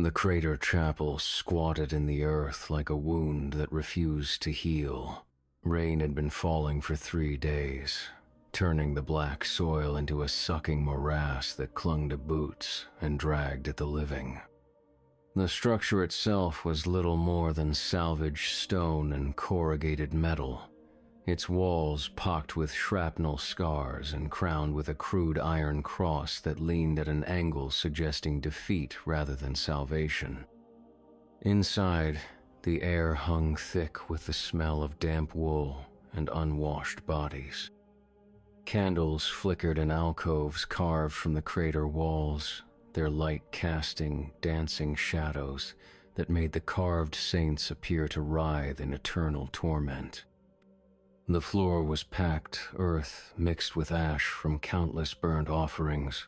The crater chapel squatted in the earth like a wound that refused to heal. Rain had been falling for 3 days, turning the black soil into a sucking morass that clung to boots and dragged at the living. The structure itself was little more than salvaged stone and corrugated metal, its walls pocked with shrapnel scars and crowned with a crude iron cross that leaned at an angle suggesting defeat rather than salvation. Inside, the air hung thick with the smell of damp wool and unwashed bodies. Candles flickered in alcoves carved from the crater walls, their light casting dancing shadows that made the carved saints appear to writhe in eternal torment. The floor was packed earth mixed with ash from countless burnt offerings,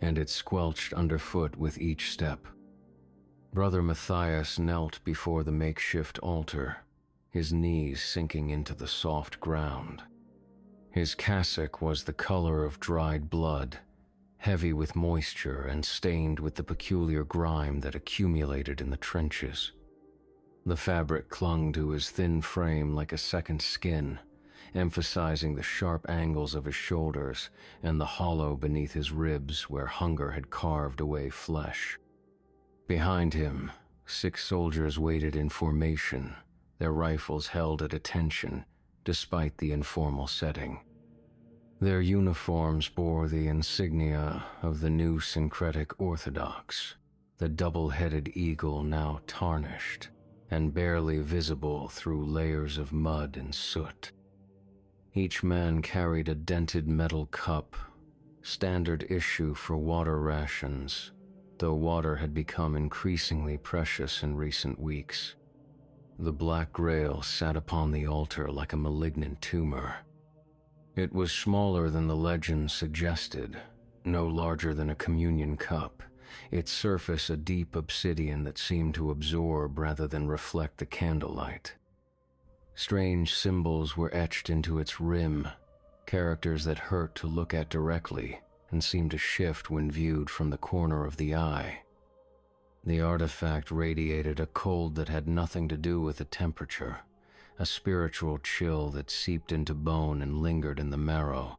and it squelched underfoot with each step. Brother Matthias knelt before the makeshift altar, his knees sinking into the soft ground. His cassock was the color of dried blood, heavy with moisture and stained with the peculiar grime that accumulated in the trenches. The fabric clung to his thin frame like a second skin, emphasizing the sharp angles of his shoulders and the hollow beneath his ribs where hunger had carved away flesh. Behind him, 6 soldiers waited in formation, their rifles held at attention despite the informal setting. Their uniforms bore the insignia of the new syncretic Orthodox, the double-headed eagle now tarnished and barely visible through layers of mud and soot. Each man carried a dented metal cup, standard issue for water rations, though water had become increasingly precious in recent weeks. The black Grail sat upon the altar like a malignant tumor. It was smaller than the legend suggested, no larger than a communion cup, its surface a deep obsidian that seemed to absorb rather than reflect the candlelight. Strange symbols were etched into its rim, characters that hurt to look at directly and seemed to shift when viewed from the corner of the eye. The artifact radiated a cold that had nothing to do with the temperature, a spiritual chill that seeped into bone and lingered in the marrow.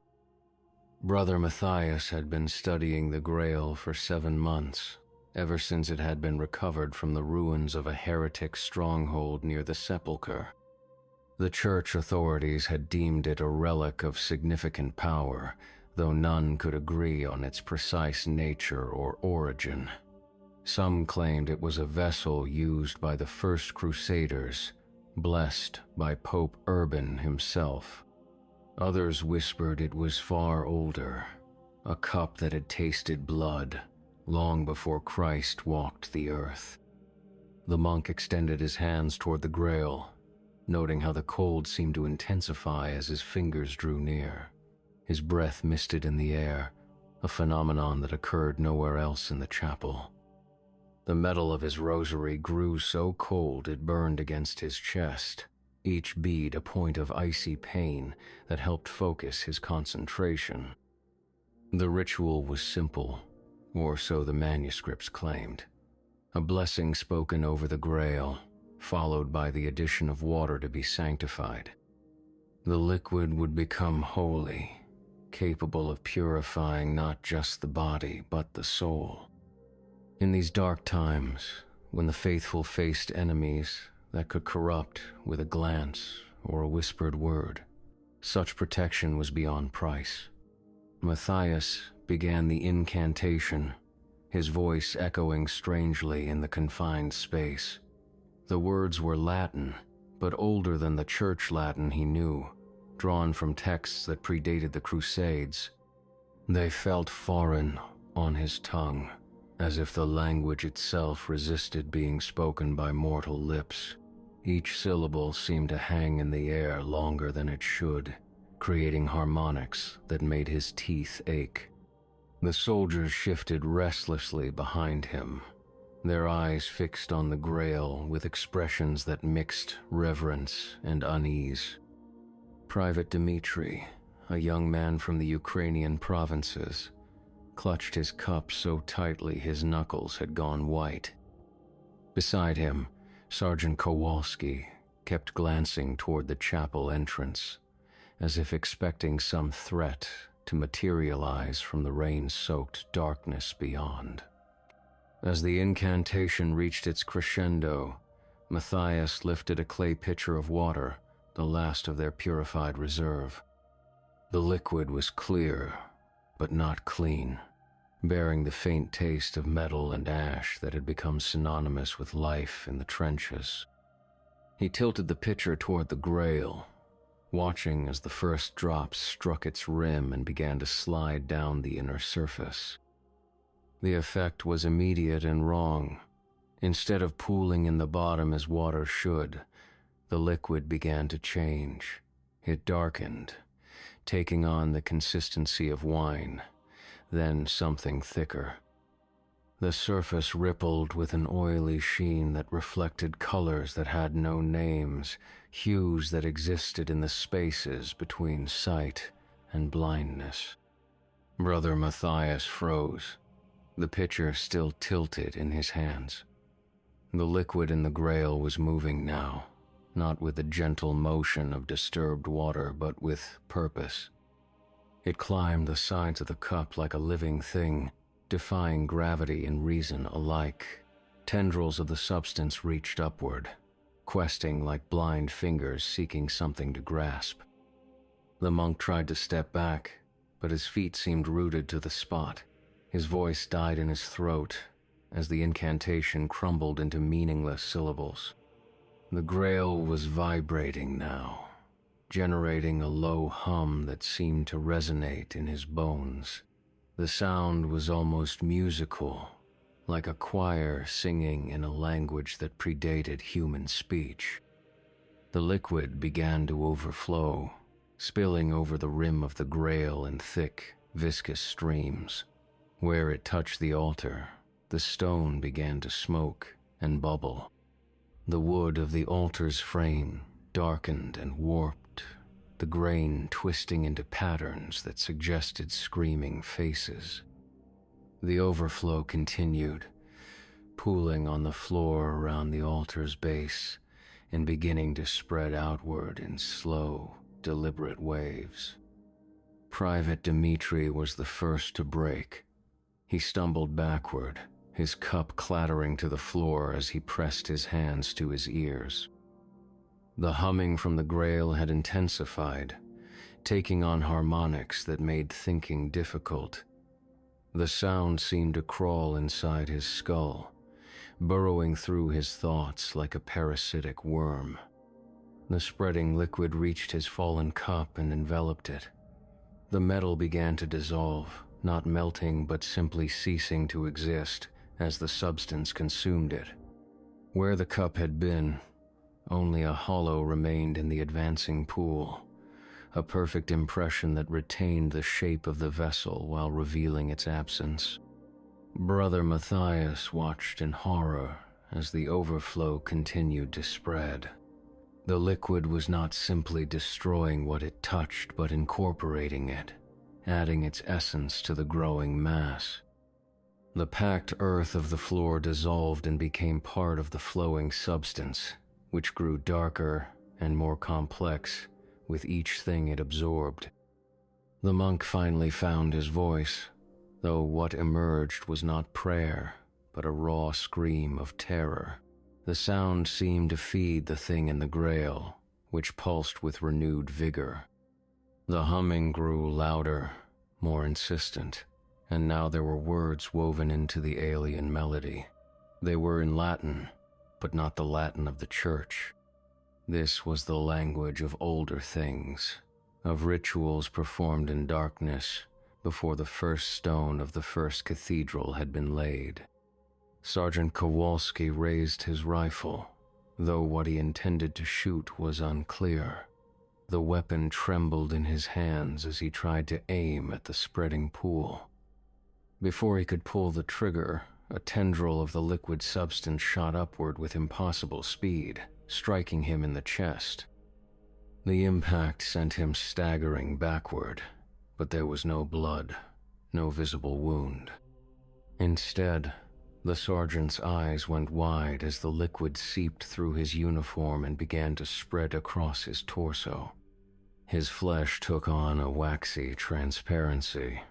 Brother Matthias had been studying the Grail for 7 months, ever since it had been recovered from the ruins of a heretic stronghold near the sepulchre. The church authorities had deemed it a relic of significant power, though none could agree on its precise nature or origin. Some claimed it was a vessel used by the first Crusaders, blessed by Pope Urban himself. Others whispered it was far older, a cup that had tasted blood long before Christ walked the earth. The monk extended his hands toward the Grail, noting how the cold seemed to intensify as his fingers drew near. His breath misted in the air, a phenomenon that occurred nowhere else in the chapel. The metal of his rosary grew so cold it burned against his chest, each bead a point of icy pain that helped focus his concentration. The ritual was simple, or so the manuscripts claimed. A blessing spoken over the Grail, followed by the addition of water to be sanctified. The liquid would become holy, capable of purifying not just the body but the soul. In these dark times, when the faithful faced enemies that could corrupt with a glance or a whispered word, such protection was beyond price. Matthias began the incantation, his voice echoing strangely in the confined space. The words were Latin, but older than the church Latin he knew, drawn from texts that predated the Crusades. They felt foreign on his tongue, as if the language itself resisted being spoken by mortal lips. Each syllable seemed to hang in the air longer than it should, creating harmonics that made his teeth ache. The soldiers shifted restlessly behind him, their eyes fixed on the Grail with expressions that mixed reverence and unease. Private Dmitri, a young man from the Ukrainian provinces, clutched his cup so tightly his knuckles had gone white. Beside him, Sergeant Kowalski kept glancing toward the chapel entrance, as if expecting some threat to materialize from the rain-soaked darkness beyond. As the incantation reached its crescendo, Matthias lifted a clay pitcher of water, the last of their purified reserve. The liquid was clear, but not clean, bearing the faint taste of metal and ash that had become synonymous with life in the trenches. He tilted the pitcher toward the Grail, watching as the first drops struck its rim and began to slide down the inner surface. The effect was immediate and wrong. Instead of pooling in the bottom as water should, the liquid began to change. It darkened, taking on the consistency of wine, then something thicker. The surface rippled with an oily sheen that reflected colors that had no names, hues that existed in the spaces between sight and blindness. Brother Matthias froze, the pitcher still tilted in his hands. The liquid in the Grail was moving now, not with the gentle motion of disturbed water, but with purpose. It climbed the sides of the cup like a living thing, defying gravity and reason alike. Tendrils of the substance reached upward, questing like blind fingers seeking something to grasp. The monk tried to step back, but his feet seemed rooted to the spot. His voice died in his throat as the incantation crumbled into meaningless syllables. The Grail was vibrating now, generating a low hum that seemed to resonate in his bones. The sound was almost musical, like a choir singing in a language that predated human speech. The liquid began to overflow, spilling over the rim of the Grail in thick, viscous streams. Where it touched the altar, the stone began to smoke and bubble. The wood of the altar's frame darkened and warped, the grain twisting into patterns that suggested screaming faces. The overflow continued, pooling on the floor around the altar's base and beginning to spread outward in slow, deliberate waves. Private Dmitri was the first to break. He stumbled backward, his cup clattering to the floor as he pressed his hands to his ears. The humming from the Grail had intensified, taking on harmonics that made thinking difficult. The sound seemed to crawl inside his skull, burrowing through his thoughts like a parasitic worm. The spreading liquid reached his fallen cup and enveloped it. The metal began to dissolve, not melting but simply ceasing to exist as the substance consumed it. Where the cup had been, only a hollow remained in the advancing pool, a perfect impression that retained the shape of the vessel while revealing its absence. Brother Matthias watched in horror as the overflow continued to spread. The liquid was not simply destroying what it touched, but incorporating it, adding its essence to the growing mass. The packed earth of the floor dissolved and became part of the flowing substance, which grew darker and more complex with each thing it absorbed. The monk finally found his voice, though what emerged was not prayer, but a raw scream of terror. The sound seemed to feed the thing in the Grail, which pulsed with renewed vigor. The humming grew louder, more insistent, and now there were words woven into the alien melody. They were in Latin, but not the Latin of the Church. This was the language of older things, of rituals performed in darkness before the first stone of the first cathedral had been laid. Sergeant Kowalski raised his rifle, though what he intended to shoot was unclear. The weapon trembled in his hands as he tried to aim at the spreading pool. Before he could pull the trigger, a tendril of the liquid substance shot upward with impossible speed, striking him in the chest. The impact sent him staggering backward, but there was no blood, no visible wound. Instead, The sergeant's eyes went wide as the liquid seeped through his uniform and began to spread across his torso. His flesh took on a waxy transparency,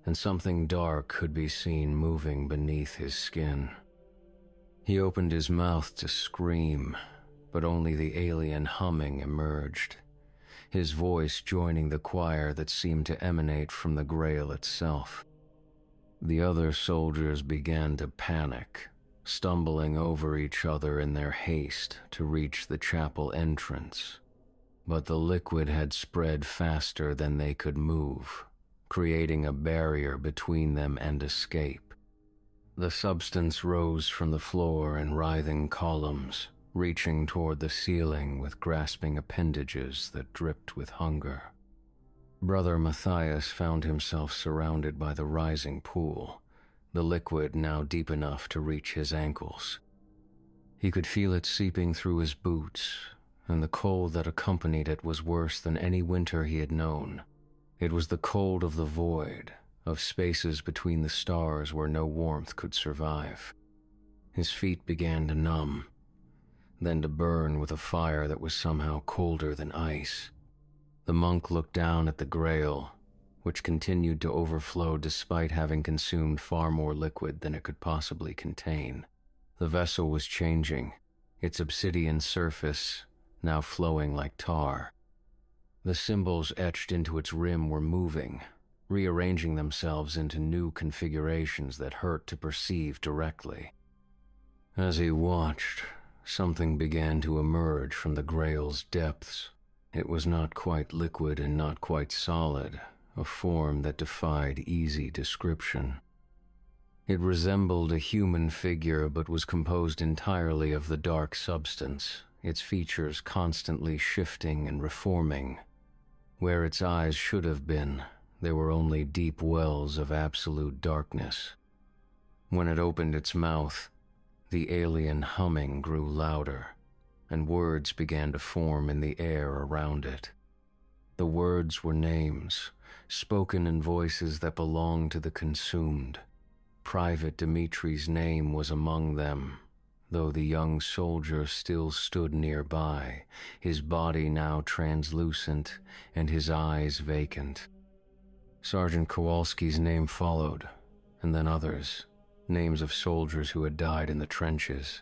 and something dark could be seen moving beneath his skin. He opened his mouth to scream, but only the alien humming emerged, his voice joining the choir that seemed to emanate from the Grail itself. The other soldiers began to panic, stumbling over each other in their haste to reach the chapel entrance. But the liquid had spread faster than they could move, creating a barrier between them and escape. The substance rose from the floor in writhing columns, reaching toward the ceiling with grasping appendages that dripped with hunger. Brother Matthias found himself surrounded by the rising pool, the liquid now deep enough to reach his ankles. He could feel it seeping through his boots, and the cold that accompanied it was worse than any winter he had known. It was the cold of the void, of spaces between the stars where no warmth could survive. His feet began to numb, then to burn with a fire that was somehow colder than ice. The monk looked down at the Grail, which continued to overflow despite having consumed far more liquid than it could possibly contain. The vessel was changing, its obsidian surface now flowing like tar. The symbols etched into its rim were moving, rearranging themselves into new configurations that hurt to perceive directly. As he watched, something began to emerge from the Grail's depths. It was not quite liquid and not quite solid, a form that defied easy description. It resembled a human figure but was composed entirely of the dark substance, its features constantly shifting and reforming. Where its eyes should have been, there were only deep wells of absolute darkness. When it opened its mouth, the alien humming grew louder, and words began to form in the air around it. The words were names, spoken in voices that belonged to the consumed. Private Dimitri's name was among them, though the young soldier still stood nearby, his body now translucent and his eyes vacant. Sergeant Kowalski's name followed, and then others, names of soldiers who had died in the trenches,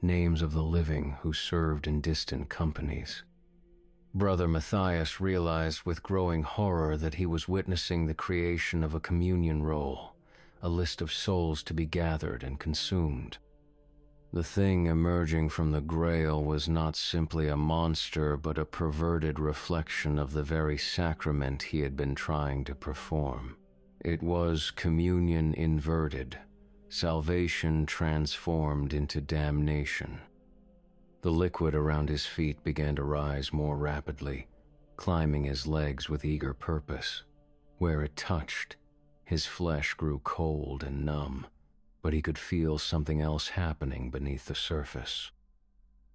names of the living who served in distant companies. Brother Matthias realized with growing horror that he was witnessing the creation of a communion roll, a list of souls to be gathered and consumed. The thing emerging from the Grail was not simply a monster but a perverted reflection of the very sacrament he had been trying to perform. It was communion inverted, salvation transformed into damnation. The liquid around his feet began to rise more rapidly, climbing his legs with eager purpose. Where it touched, his flesh grew cold and numb, but he could feel something else happening beneath the surface.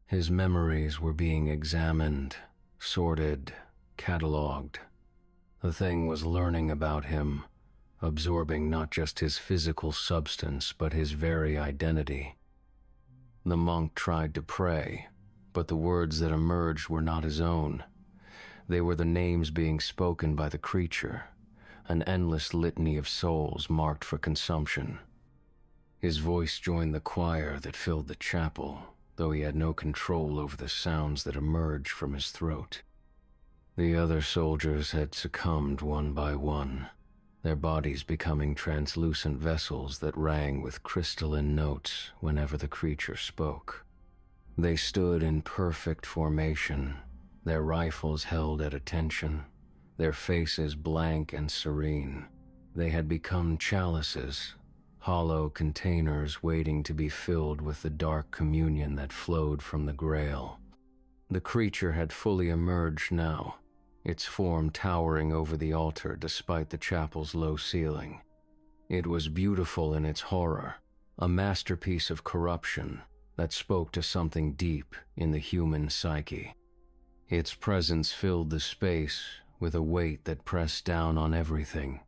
His memories were being examined, sorted, catalogued. The thing was learning about him, absorbing not just his physical substance but his very identity. The monk tried to pray, but the words that emerged were not his own. They were the names being spoken by the creature, an endless litany of souls marked for consumption. His voice joined the choir that filled the chapel, though he had no control over the sounds that emerged from his throat. The other soldiers had succumbed one by one, their bodies becoming translucent vessels that rang with crystalline notes whenever the creature spoke. They stood in perfect formation, their rifles held at attention, their faces blank and serene. They had become chalices, hollow containers waiting to be filled with the dark communion that flowed from the Grail. The creature had fully emerged now, its form towering over the altar despite the chapel's low ceiling. It was beautiful in its horror, a masterpiece of corruption that spoke to something deep in the human psyche. Its presence filled the space with a weight that pressed down on everything,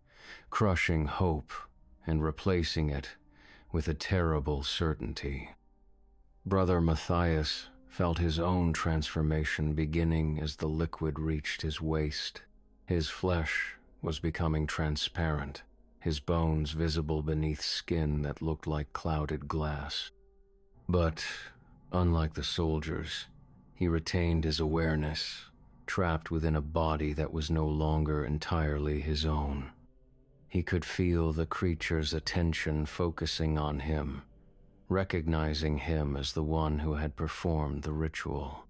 crushing hope and replacing it with a terrible certainty. Brother Matthias felt his own transformation beginning as the liquid reached his waist. His flesh was becoming transparent, his bones visible beneath skin that looked like clouded glass. But, unlike the soldiers, he retained his awareness, trapped within a body that was no longer entirely his own. He could feel the creature's attention focusing on him, recognizing him as the one who had performed the ritual.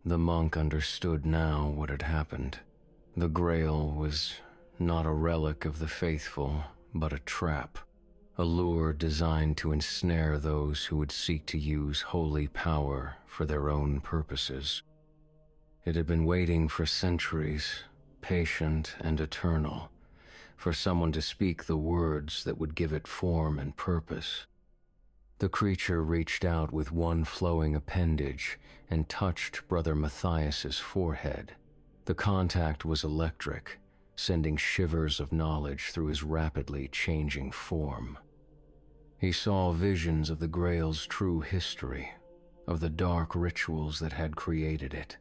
The monk understood now what had happened. The Grail was not a relic of the faithful, but a trap, a lure designed to ensnare those who would seek to use holy power for their own purposes. It had been waiting for centuries, patient and eternal, for someone to speak the words that would give it form and purpose. The creature reached out with one flowing appendage and touched Brother Matthias's forehead. The contact was electric, sending shivers of knowledge through his rapidly changing form. He saw visions of the Grail's true history, of the dark rituals that had created it,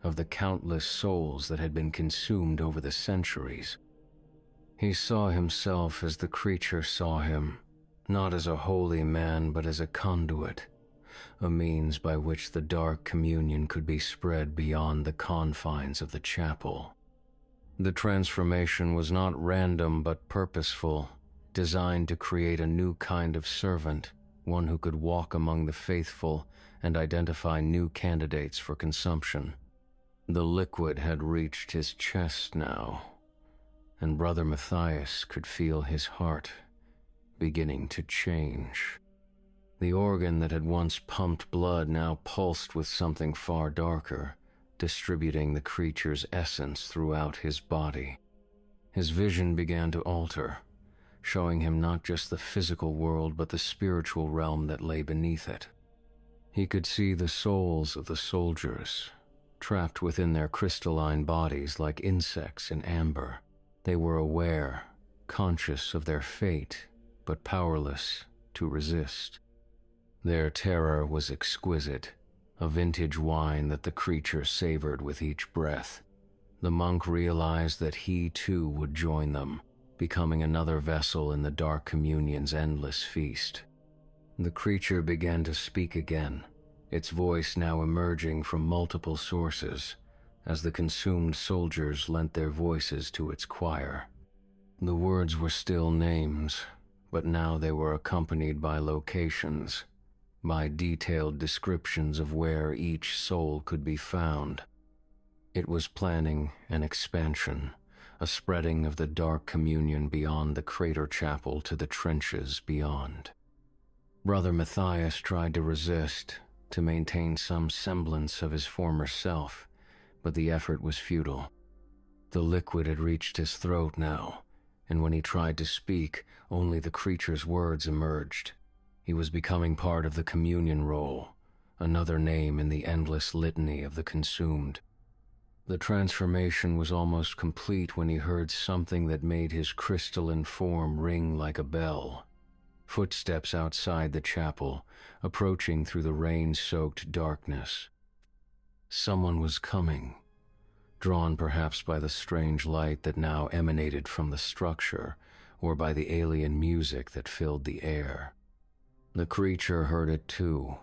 of the countless souls that had been consumed over the centuries. He saw himself as the creature saw him, not as a holy man but as a conduit, a means by which the dark communion could be spread beyond the confines of the chapel. The transformation was not random but purposeful, designed to create a new kind of servant, one who could walk among the faithful and identify new candidates for consumption. The liquid had reached his chest now, and Brother Matthias could feel his heart beginning to change. The organ that had once pumped blood now pulsed with something far darker, distributing the creature's essence throughout his body. His vision began to alter, showing him not just the physical world but the spiritual realm that lay beneath it. He could see the souls of the soldiers, trapped within their crystalline bodies like insects in amber. They were aware, conscious of their fate, but powerless to resist. Their terror was exquisite, a vintage wine that the creature savored with each breath. The monk realized that he too would join them, becoming another vessel in the dark communion's endless feast. The creature began to speak again, its voice now emerging from multiple sources, as the consumed soldiers lent their voices to its choir. The words were still names, but now they were accompanied by locations, by detailed descriptions of where each soul could be found. It was planning an expansion, a spreading of the dark communion beyond the crater chapel to the trenches beyond. Brother Matthias tried to resist, to maintain some semblance of his former self, but the effort was futile. The liquid had reached his throat now, and when he tried to speak, only the creature's words emerged. He was becoming part of the communion roll, another name in the endless litany of the consumed. The transformation was almost complete when he heard something that made his crystalline form ring like a bell. Footsteps outside the chapel, approaching through the rain-soaked darkness. Someone was coming, drawn perhaps by the strange light that now emanated from the structure, or by the alien music that filled the air. The creature heard it too,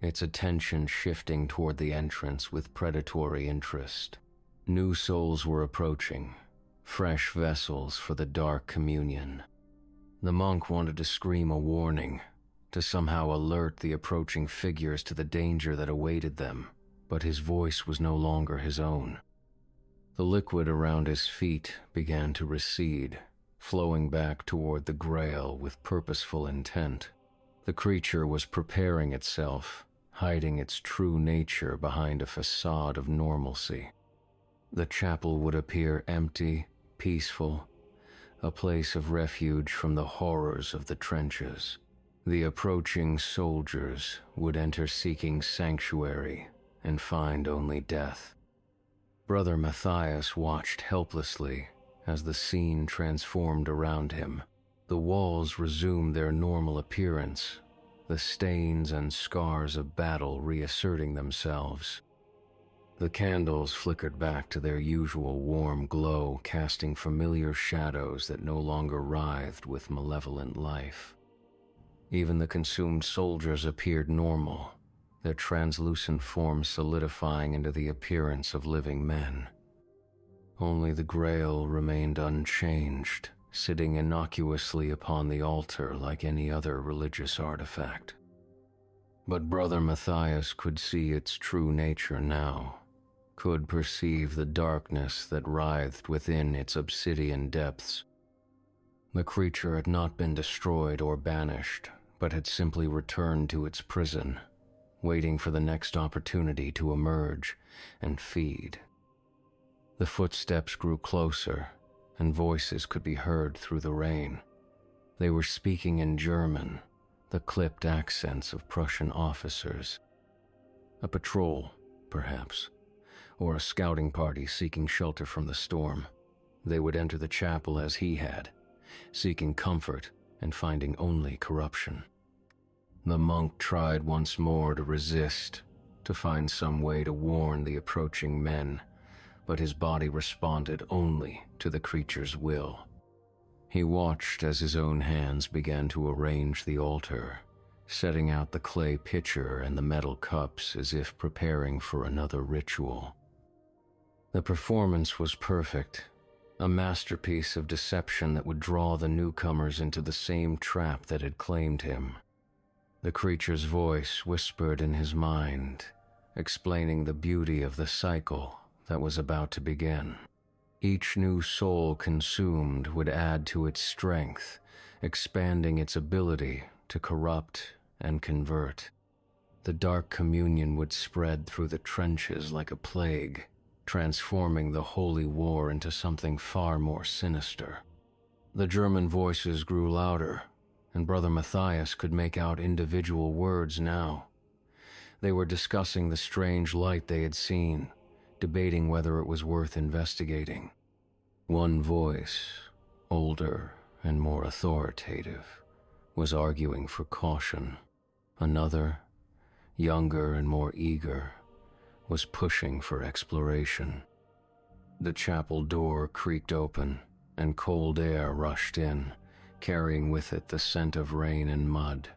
its attention shifting toward the entrance with predatory interest. New souls were approaching, fresh vessels for the dark communion. The monk wanted to scream a warning, to somehow alert the approaching figures to the danger that awaited them, but his voice was no longer his own. The liquid around his feet began to recede, flowing back toward the Grail with purposeful intent. The creature was preparing itself, hiding its true nature behind a facade of normalcy. The chapel would appear empty, peaceful, a place of refuge from the horrors of the trenches. The approaching soldiers would enter seeking sanctuary and find only death. Brother Matthias watched helplessly as the scene transformed around him. The walls resumed their normal appearance, the stains and scars of battle reasserting themselves. The candles flickered back to their usual warm glow, casting familiar shadows that no longer writhed with malevolent life. Even the consumed soldiers appeared normal, their translucent forms solidifying into the appearance of living men. Only the Grail remained unchanged, sitting innocuously upon the altar like any other religious artifact. But Brother Matthias could see its true nature now, could perceive the darkness that writhed within its obsidian depths. The creature had not been destroyed or banished, but had simply returned to its prison, waiting for the next opportunity to emerge and feed. The footsteps grew closer, and voices could be heard through the rain. They were speaking in German, the clipped accents of Prussian officers. A patrol, perhaps, or a scouting party seeking shelter from the storm. They would enter the chapel as he had, seeking comfort and finding only corruption. The monk tried once more to resist, to find some way to warn the approaching men, but his body responded only to the creature's will. He watched as his own hands began to arrange the altar, setting out the clay pitcher and the metal cups as if preparing for another ritual. The performance was perfect, a masterpiece of deception that would draw the newcomers into the same trap that had claimed him. The creature's voice whispered in his mind, explaining the beauty of the cycle that was about to begin. Each new soul consumed would add to its strength, expanding its ability to corrupt and convert. The dark communion would spread through the trenches like a plague, transforming the holy war into something far more sinister. The German voices grew louder, and Brother Matthias could make out individual words now. They were discussing the strange light they had seen, debating whether it was worth investigating. One voice, older and more authoritative, was arguing for caution. Another, younger and more eager, was pushing for exploration. The chapel door creaked open, and cold air rushed in, carrying with it the scent of rain and mud.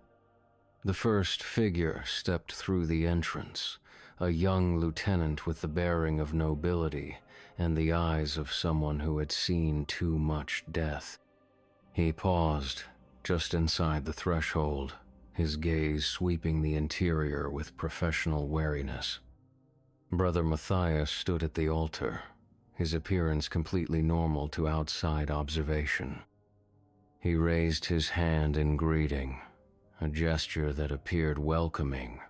The first figure stepped through the entrance, a young lieutenant with the bearing of nobility and the eyes of someone who had seen too much death. He paused just inside the threshold, his gaze sweeping the interior with professional wariness. Brother Matthias stood at the altar, his appearance completely normal to outside observation. He raised his hand in greeting, a gesture that appeared welcoming,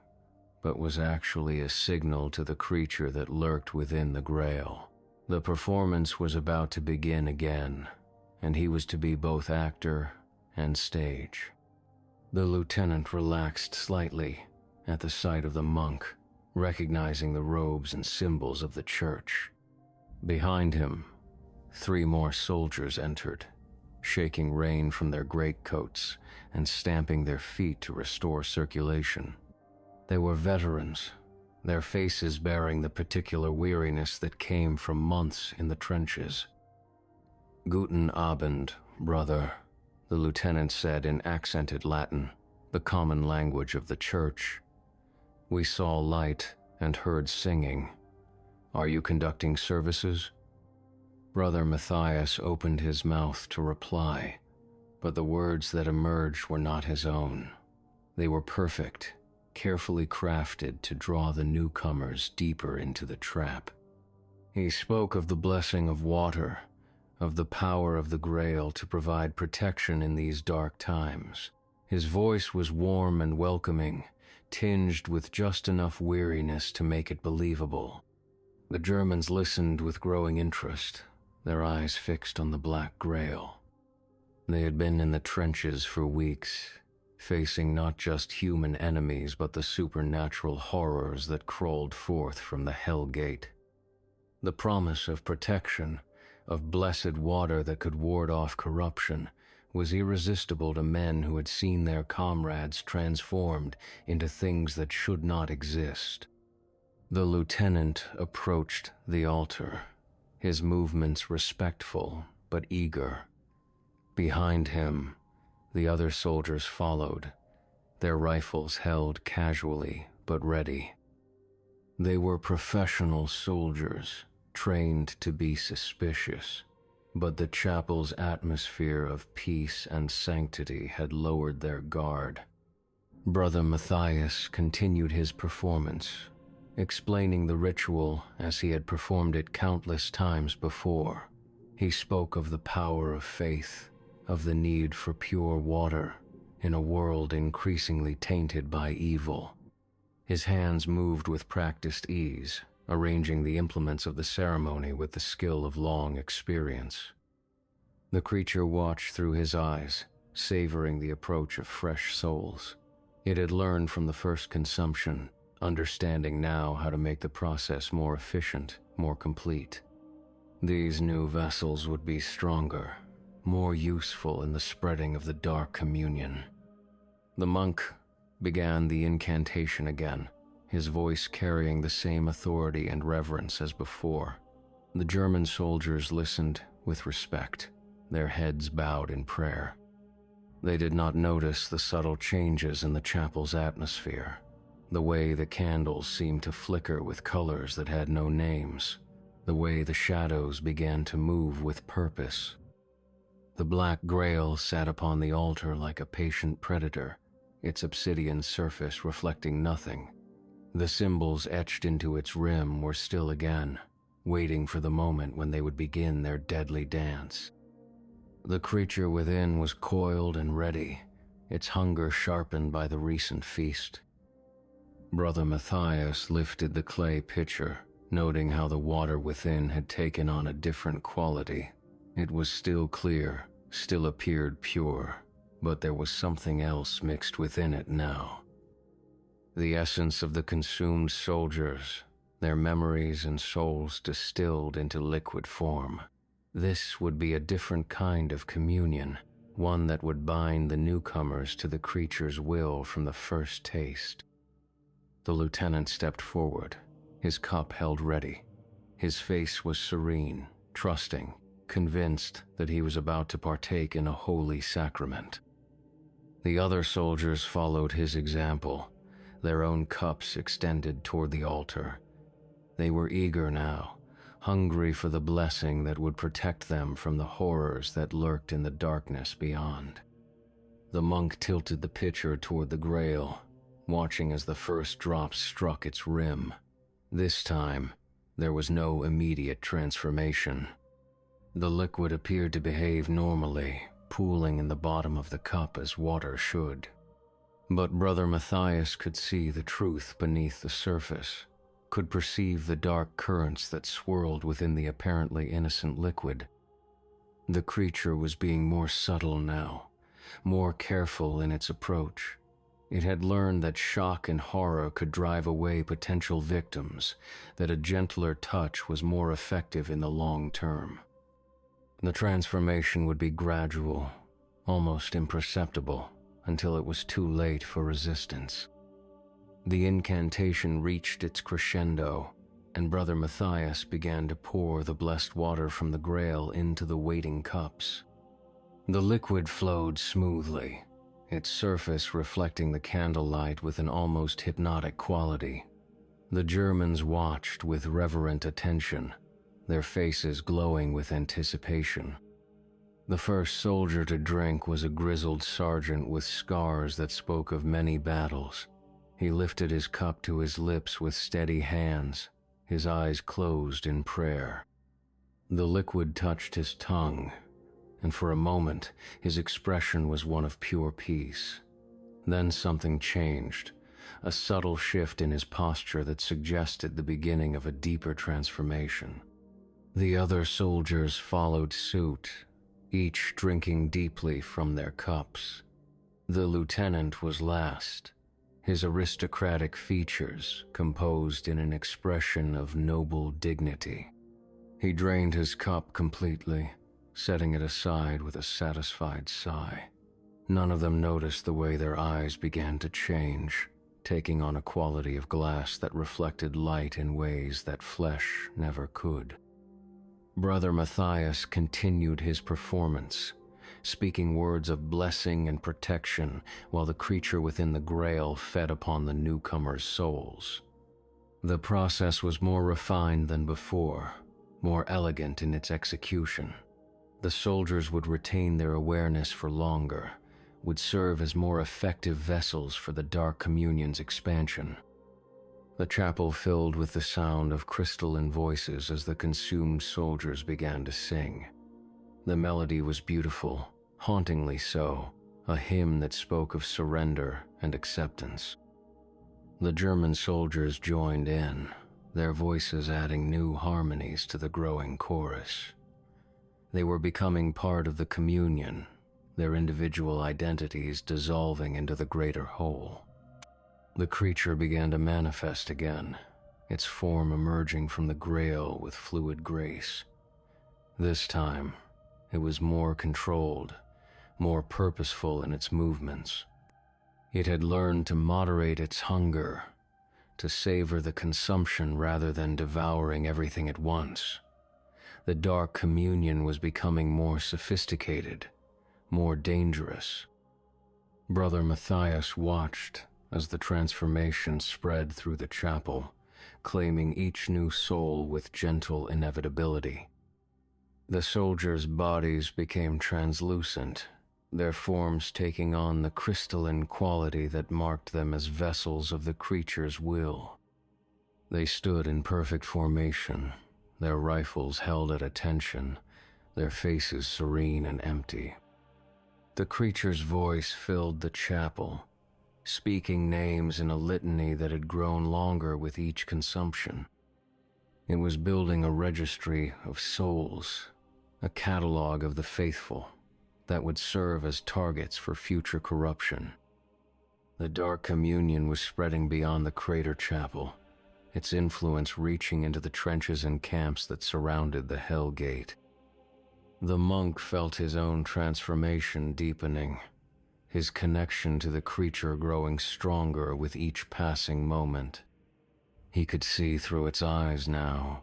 but was actually a signal to the creature that lurked within the Grail. The performance was about to begin again, and he was to be both actor and stage. The lieutenant relaxed slightly at the sight of the monk, recognizing the robes and symbols of the church. Behind him, 3 more soldiers entered, shaking rain from their greatcoats and stamping their feet to restore circulation. They were veterans, their faces bearing the particular weariness that came from months in the trenches. "Guten Abend, brother," the lieutenant said in accented Latin, the common language of the church. "We saw light and heard singing. Are you conducting services?" Brother Matthias opened his mouth to reply, but the words that emerged were not his own. They were perfect, carefully crafted to draw the newcomers deeper into the trap. He spoke of the blessing of water, of the power of the Grail to provide protection in these dark times. His voice was warm and welcoming, tinged with just enough weariness to make it believable. The Germans listened with growing interest, their eyes fixed on the Black Grail. They had been in the trenches for weeks, facing not just human enemies but the supernatural horrors that crawled forth from the Hell Gate. The promise of protection, of blessed water that could ward off corruption, was irresistible to men who had seen their comrades transformed into things that should not exist. The lieutenant approached the altar, his movements respectful but eager. Behind him, the other soldiers followed, their rifles held casually but ready. They were professional soldiers, trained to be suspicious, but the chapel's atmosphere of peace and sanctity had lowered their guard. Brother Matthias continued his performance, explaining the ritual as he had performed it countless times before. He spoke of the power of faith, of the need for pure water in a world increasingly tainted by evil. His hands moved with practiced ease, arranging the implements of the ceremony with the skill of long experience. The creature watched through his eyes, savoring the approach of fresh souls. It had learned from the first consumption, understanding now how to make the process more efficient, more complete. These new vessels would be stronger, more useful in the spreading of the dark communion. The monk began the incantation again, his voice carrying the same authority and reverence as before. The German soldiers listened with respect, their heads bowed in prayer. They did not notice the subtle changes in the chapel's atmosphere, the way the candles seemed to flicker with colors that had no names, the way the shadows began to move with purpose. The black Grail sat upon the altar like a patient predator, its obsidian surface reflecting nothing. The symbols etched into its rim were still again, waiting for the moment when they would begin their deadly dance. The creature within was coiled and ready, its hunger sharpened by the recent feast. Brother Matthias lifted the clay pitcher, noting how the water within had taken on a different quality. It was still clear, still appeared pure, but there was something else mixed within it now. The essence of the consumed soldiers, their memories and souls distilled into liquid form. This would be a different kind of communion, one that would bind the newcomers to the creature's will from the first taste. The lieutenant stepped forward, his cup held ready. His face was serene, trusting, convinced that he was about to partake in a holy sacrament. The other soldiers followed his example, their own cups extended toward the altar. They were eager now, hungry for the blessing that would protect them from the horrors that lurked in the darkness beyond. The monk tilted the pitcher toward the Grail, watching as the first drops struck its rim. This time, there was no immediate transformation. The liquid appeared to behave normally, pooling in the bottom of the cup as water should. But Brother Matthias could see the truth beneath the surface, could perceive the dark currents that swirled within the apparently innocent liquid. The creature was being more subtle now, more careful in its approach. It had learned that shock and horror could drive away potential victims, that a gentler touch was more effective in the long term. The transformation would be gradual, almost imperceptible, until it was too late for resistance. The incantation reached its crescendo, and Brother Matthias began to pour the blessed water from the Grail into the waiting cups. The liquid flowed smoothly, its surface reflecting the candlelight with an almost hypnotic quality. The Germans watched with reverent attention, their faces glowing with anticipation. The first soldier to drink was a grizzled sergeant with scars that spoke of many battles. He lifted his cup to his lips with steady hands, his eyes closed in prayer. The liquid touched his tongue, and for a moment his expression was one of pure peace. Then something changed, a subtle shift in his posture that suggested the beginning of a deeper transformation. The other soldiers followed suit, each drinking deeply from their cups. The lieutenant was last, his aristocratic features composed in an expression of noble dignity. He drained his cup completely, setting it aside with a satisfied sigh. None of them noticed the way their eyes began to change, taking on a quality of glass that reflected light in ways that flesh never could. Brother Matthias continued his performance, speaking words of blessing and protection while the creature within the Grail fed upon the newcomers' souls. The process was more refined than before, more elegant in its execution. The soldiers would retain their awareness for longer, would serve as more effective vessels for the Dark Communion's expansion. The chapel filled with the sound of crystalline voices as the consumed soldiers began to sing. The melody was beautiful, hauntingly so, a hymn that spoke of surrender and acceptance. The German soldiers joined in, their voices adding new harmonies to the growing chorus. They were becoming part of the communion, their individual identities dissolving into the greater whole. The creature began to manifest again, its form emerging from the Grail with fluid grace. This time, it was more controlled, more purposeful in its movements. It had learned to moderate its hunger, to savor the consumption rather than devouring everything at once. The Dark Communion was becoming more sophisticated, more dangerous. Brother Matthias watched as the transformation spread through the chapel, claiming each new soul with gentle inevitability. The soldiers' bodies became translucent, their forms taking on the crystalline quality that marked them as vessels of the creature's will. They stood in perfect formation, their rifles held at attention, their faces serene and empty. The creature's voice filled the chapel, speaking names in a litany that had grown longer with each consumption. It was building a registry of souls, a catalog of the faithful, that would serve as targets for future corruption. The Dark Communion was spreading beyond the crater chapel, its influence reaching into the trenches and camps that surrounded the Hell Gate. The monk felt his own transformation deepening, his connection to the creature growing stronger with each passing moment. He could see through its eyes now,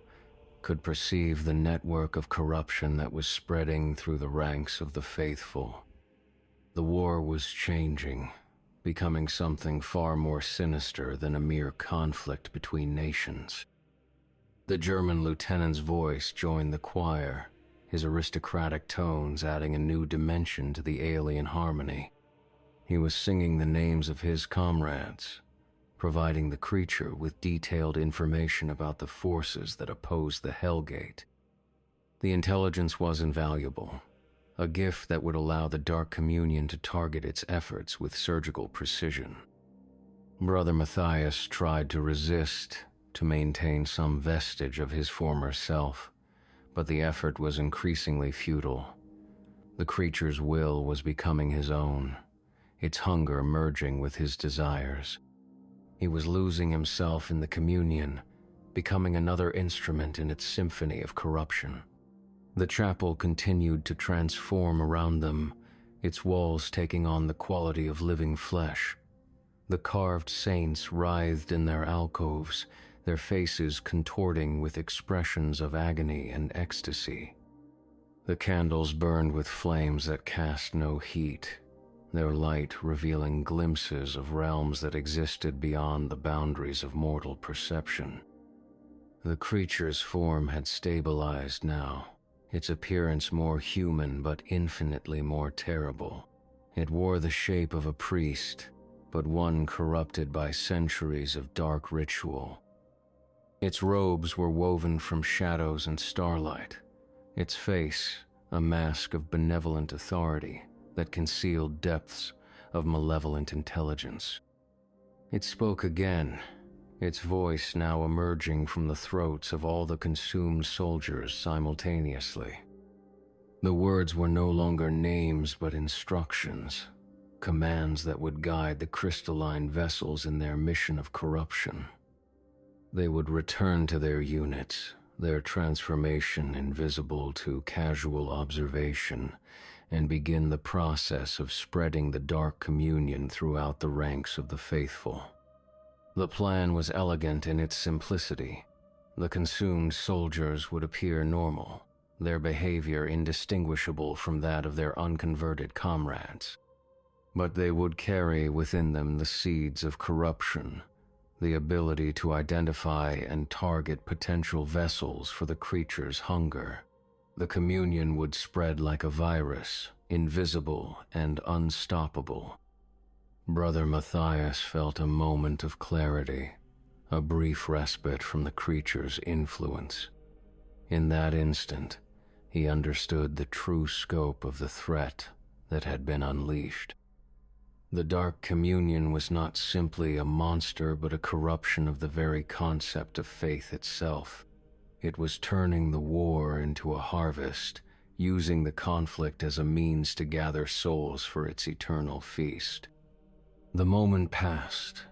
could perceive the network of corruption that was spreading through the ranks of the faithful. The war was changing, becoming something far more sinister than a mere conflict between nations. The German lieutenant's voice joined the choir, his aristocratic tones adding a new dimension to the alien harmony. He was singing the names of his comrades, providing the creature with detailed information about the forces that opposed the Hellgate. The intelligence was invaluable, a gift that would allow the Dark Communion to target its efforts with surgical precision. Brother Matthias tried to resist, to maintain some vestige of his former self, but the effort was increasingly futile. The creature's will was becoming his own, its hunger merging with his desires. He was losing himself in the communion, becoming another instrument in its symphony of corruption. The chapel continued to transform around them, its walls taking on the quality of living flesh. The carved saints writhed in their alcoves, their faces contorting with expressions of agony and ecstasy. The candles burned with flames that cast no heat, their light revealing glimpses of realms that existed beyond the boundaries of mortal perception. The creature's form had stabilized now, its appearance more human but infinitely more terrible. It wore the shape of a priest, but one corrupted by centuries of dark ritual. Its robes were woven from shadows and starlight, its face a mask of benevolent authority that concealed depths of malevolent intelligence. It spoke again, its voice now emerging from the throats of all the consumed soldiers simultaneously. The words were no longer names but instructions, commands that would guide the crystalline vessels in their mission of corruption. They would return to their units, their transformation invisible to casual observation, and begin the process of spreading the dark communion throughout the ranks of the faithful. The plan was elegant in its simplicity. The consumed soldiers would appear normal, their behavior indistinguishable from that of their unconverted comrades. But they would carry within them the seeds of corruption, the ability to identify and target potential vessels for the creature's hunger. The communion would spread like a virus, invisible and unstoppable. Brother Matthias felt a moment of clarity, a brief respite from the creature's influence. In that instant, he understood the true scope of the threat that had been unleashed. The dark communion was not simply a monster, but a corruption of the very concept of faith itself. It was turning the war into a harvest, using the conflict as a means to gather souls for its eternal feast. The moment passed,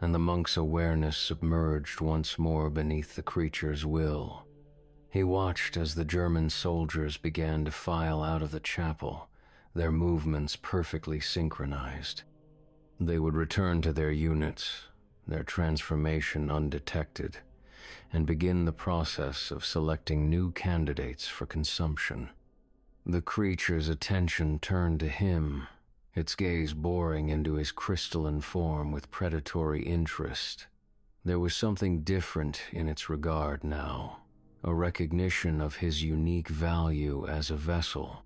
and the monk's awareness submerged once more beneath the creature's will. He watched as the German soldiers began to file out of the chapel, their movements perfectly synchronized. They would return to their units, their transformation undetected, and begin the process of selecting new candidates for consumption. The creature's attention turned to him, its gaze boring into his crystalline form with predatory interest. There was something different in its regard now, a recognition of his unique value as a vessel.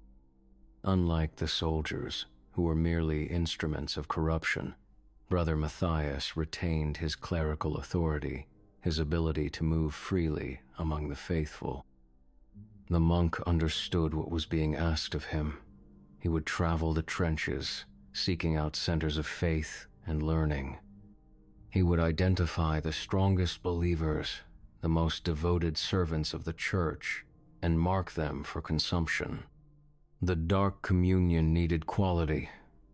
Unlike the soldiers, who were merely instruments of corruption, Brother Matthias retained his clerical authority, his ability to move freely among the faithful. The monk understood what was being asked of him. He would travel the trenches, seeking out centers of faith and learning. He would identify the strongest believers, the most devoted servants of the church, and mark them for consumption. The dark communion needed quality,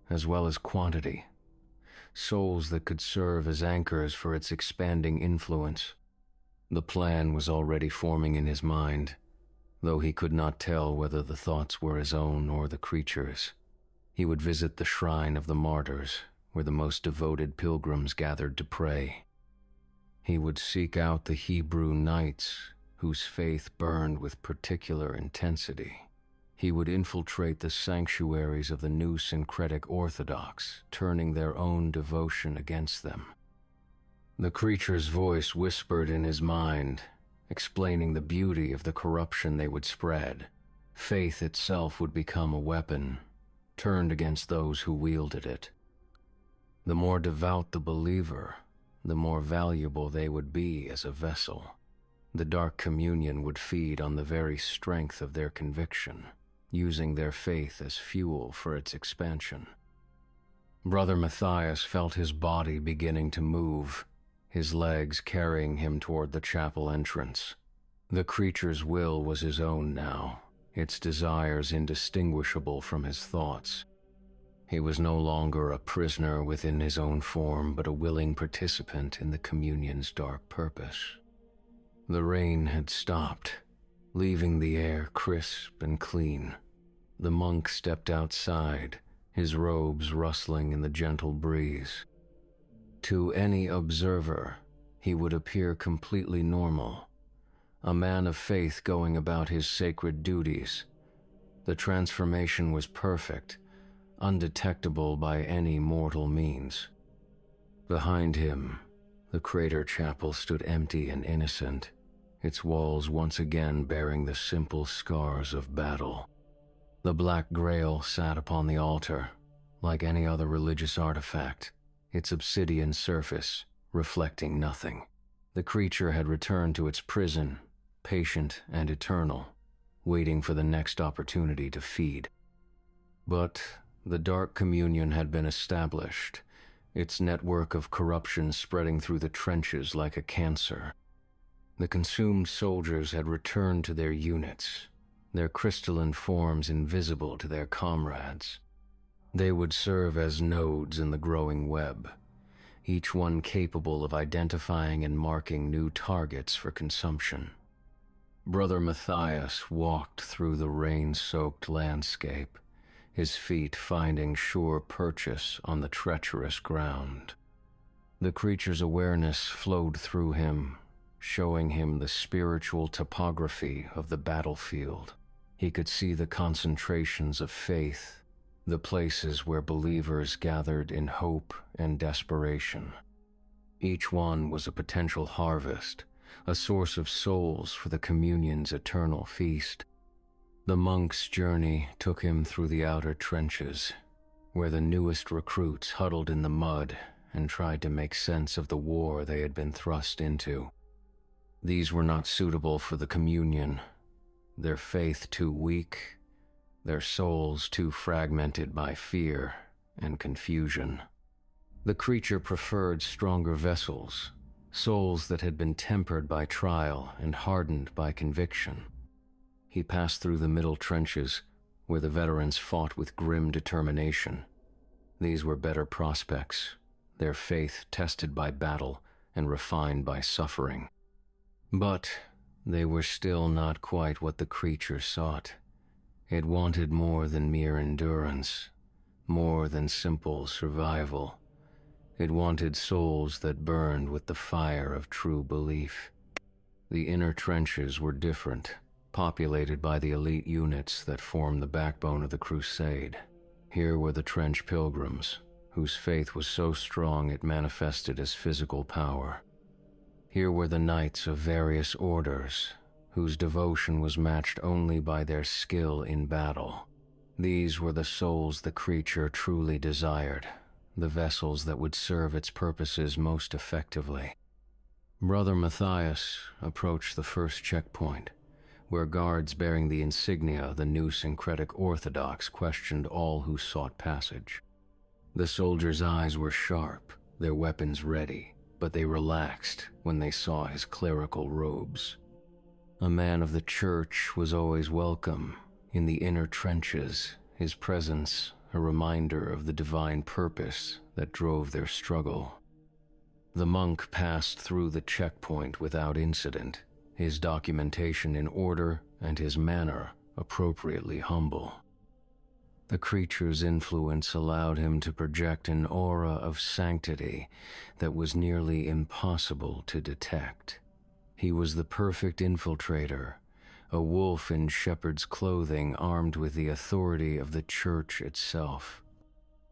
as well as quantity. Souls that could serve as anchors for its expanding influence. The plan was already forming in his mind, though he could not tell whether the thoughts were his own or the creature's. He would visit the shrine of the martyrs, where the most devoted pilgrims gathered to pray. He would seek out the Hebrew knights, whose faith burned with particular intensity. He would infiltrate the sanctuaries of the new syncretic Orthodox, turning their own devotion against them. The creature's voice whispered in his mind, explaining the beauty of the corruption they would spread. Faith itself would become a weapon, turned against those who wielded it. The more devout the believer, the more valuable they would be as a vessel. The dark communion would feed on the very strength of their conviction, using their faith as fuel for its expansion. Brother Matthias felt his body beginning to move, his legs carrying him toward the chapel entrance. The creature's will was his own now, its desires indistinguishable from his thoughts. He was no longer a prisoner within his own form, but a willing participant in the communion's dark purpose. The rain had stopped, leaving the air crisp and clean. The monk stepped outside, his robes rustling in the gentle breeze. To any observer, he would appear completely normal, a man of faith going about his sacred duties. The transformation was perfect, undetectable by any mortal means. Behind him, the crater chapel stood empty and innocent, its walls once again bearing the simple scars of battle. The black Grail sat upon the altar, like any other religious artifact, its obsidian surface reflecting nothing. The creature had returned to its prison, patient and eternal, waiting for the next opportunity to feed. But the dark communion had been established, its network of corruption spreading through the trenches like a cancer. The consumed soldiers had returned to their units, their crystalline forms invisible to their comrades. They would serve as nodes in the growing web, each one capable of identifying and marking new targets for consumption. Brother Matthias walked through the rain-soaked landscape, his feet finding sure purchase on the treacherous ground. The creature's awareness flowed through him, showing him the spiritual topography of the battlefield. He could see the concentrations of faith, the places where believers gathered in hope and desperation. Each one was a potential harvest, a source of souls for the communion's eternal feast. The monk's journey took him through the outer trenches, where the newest recruits huddled in the mud and tried to make sense of the war they had been thrust into. These were not suitable for the communion, their faith too weak, their souls too fragmented by fear and confusion. The creature preferred stronger vessels, souls that had been tempered by trial and hardened by conviction. He passed through the middle trenches, where the veterans fought with grim determination. These were better prospects, their faith tested by battle and refined by suffering. But they were still not quite what the creature sought. It wanted more than mere endurance, more than simple survival. It wanted souls that burned with the fire of true belief. The inner trenches were different, populated by the elite units that formed the backbone of the crusade. Here were the trench pilgrims, whose faith was so strong it manifested as physical power. Here were the knights of various orders, whose devotion was matched only by their skill in battle. These were the souls the creature truly desired, the vessels that would serve its purposes most effectively. Brother Matthias approached the first checkpoint, where guards bearing the insignia of the new syncretic Orthodox questioned all who sought passage. The soldiers' eyes were sharp, their weapons ready, but they relaxed when they saw his clerical robes. A man of the church was always welcome. In the inner trenches, his presence a reminder of the divine purpose that drove their struggle. The monk passed through the checkpoint without incident, his documentation in order and his manner appropriately humble. The creature's influence allowed him to project an aura of sanctity that was nearly impossible to detect. He was the perfect infiltrator, a wolf in shepherd's clothing armed with the authority of the church itself.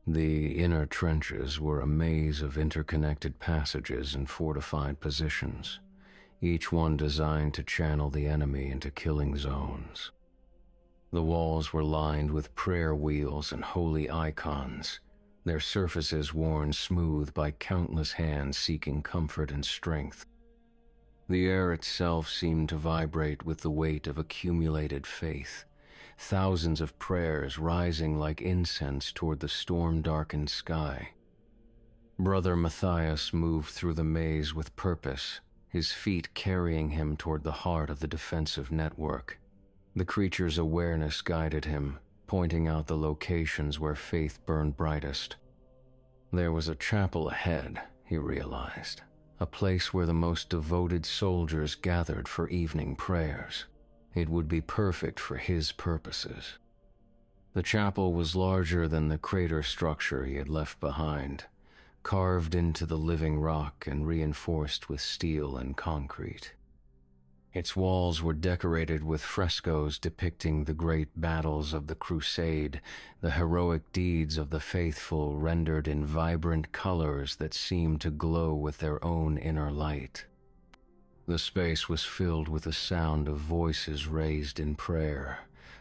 The inner trenches were a maze of interconnected passages and fortified positions, each one designed to channel the enemy into killing zones. The walls were lined with prayer wheels and holy icons, their surfaces worn smooth by countless hands seeking comfort and strength. The air itself seemed to vibrate with the weight of accumulated faith, thousands of prayers rising like incense toward the storm-darkened sky. Brother Matthias moved through the maze with purpose, his feet carrying him toward the heart of the defensive network. The creature's awareness guided him, pointing out the locations where faith burned brightest. There was a chapel ahead, he realized, a place where the most devoted soldiers gathered for evening prayers. It would be perfect for his purposes. The chapel was larger than the crater structure he had left behind, carved into the living rock and reinforced with steel and concrete. Its walls were decorated with frescoes depicting the great battles of the Crusade, the heroic deeds of the faithful rendered in vibrant colors that seemed to glow with their own inner light. The space was filled with the sound of voices raised in prayer,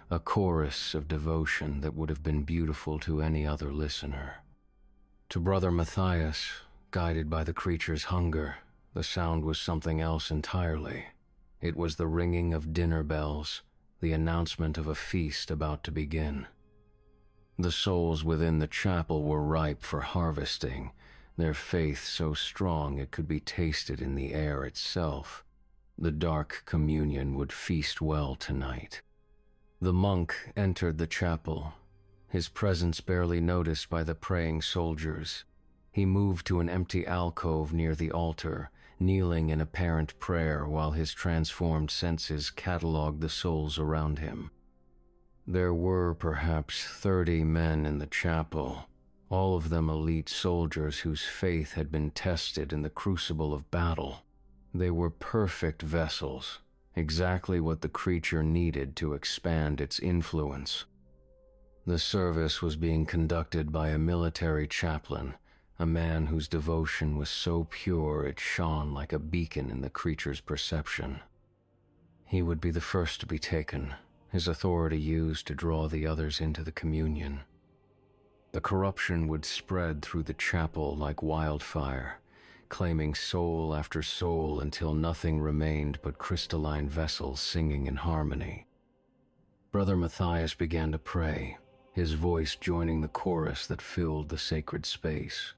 a chorus of devotion that would have been beautiful to any other listener. To Brother Matthias, guided by the creature's hunger, the sound was something else entirely. It was the ringing of dinner bells, the announcement of a feast about to begin. The souls within the chapel were ripe for harvesting, their faith so strong it could be tasted in the air itself. The dark communion would feast well tonight. The monk entered the chapel, his presence barely noticed by the praying soldiers. He moved to an empty alcove near the altar, kneeling in apparent prayer while his transformed senses catalogued the souls around him. There were perhaps 30 men in the chapel, all of them elite soldiers whose faith had been tested in the crucible of battle. They were perfect vessels, exactly what the creature needed to expand its influence. The service was being conducted by a military chaplain, a man whose devotion was so pure it shone like a beacon in the creature's perception. He would be the first to be taken, his authority used to draw the others into the communion. The corruption would spread through the chapel like wildfire, claiming soul after soul until nothing remained but crystalline vessels singing in harmony. Brother Matthias began to pray, his voice joining the chorus that filled the sacred space.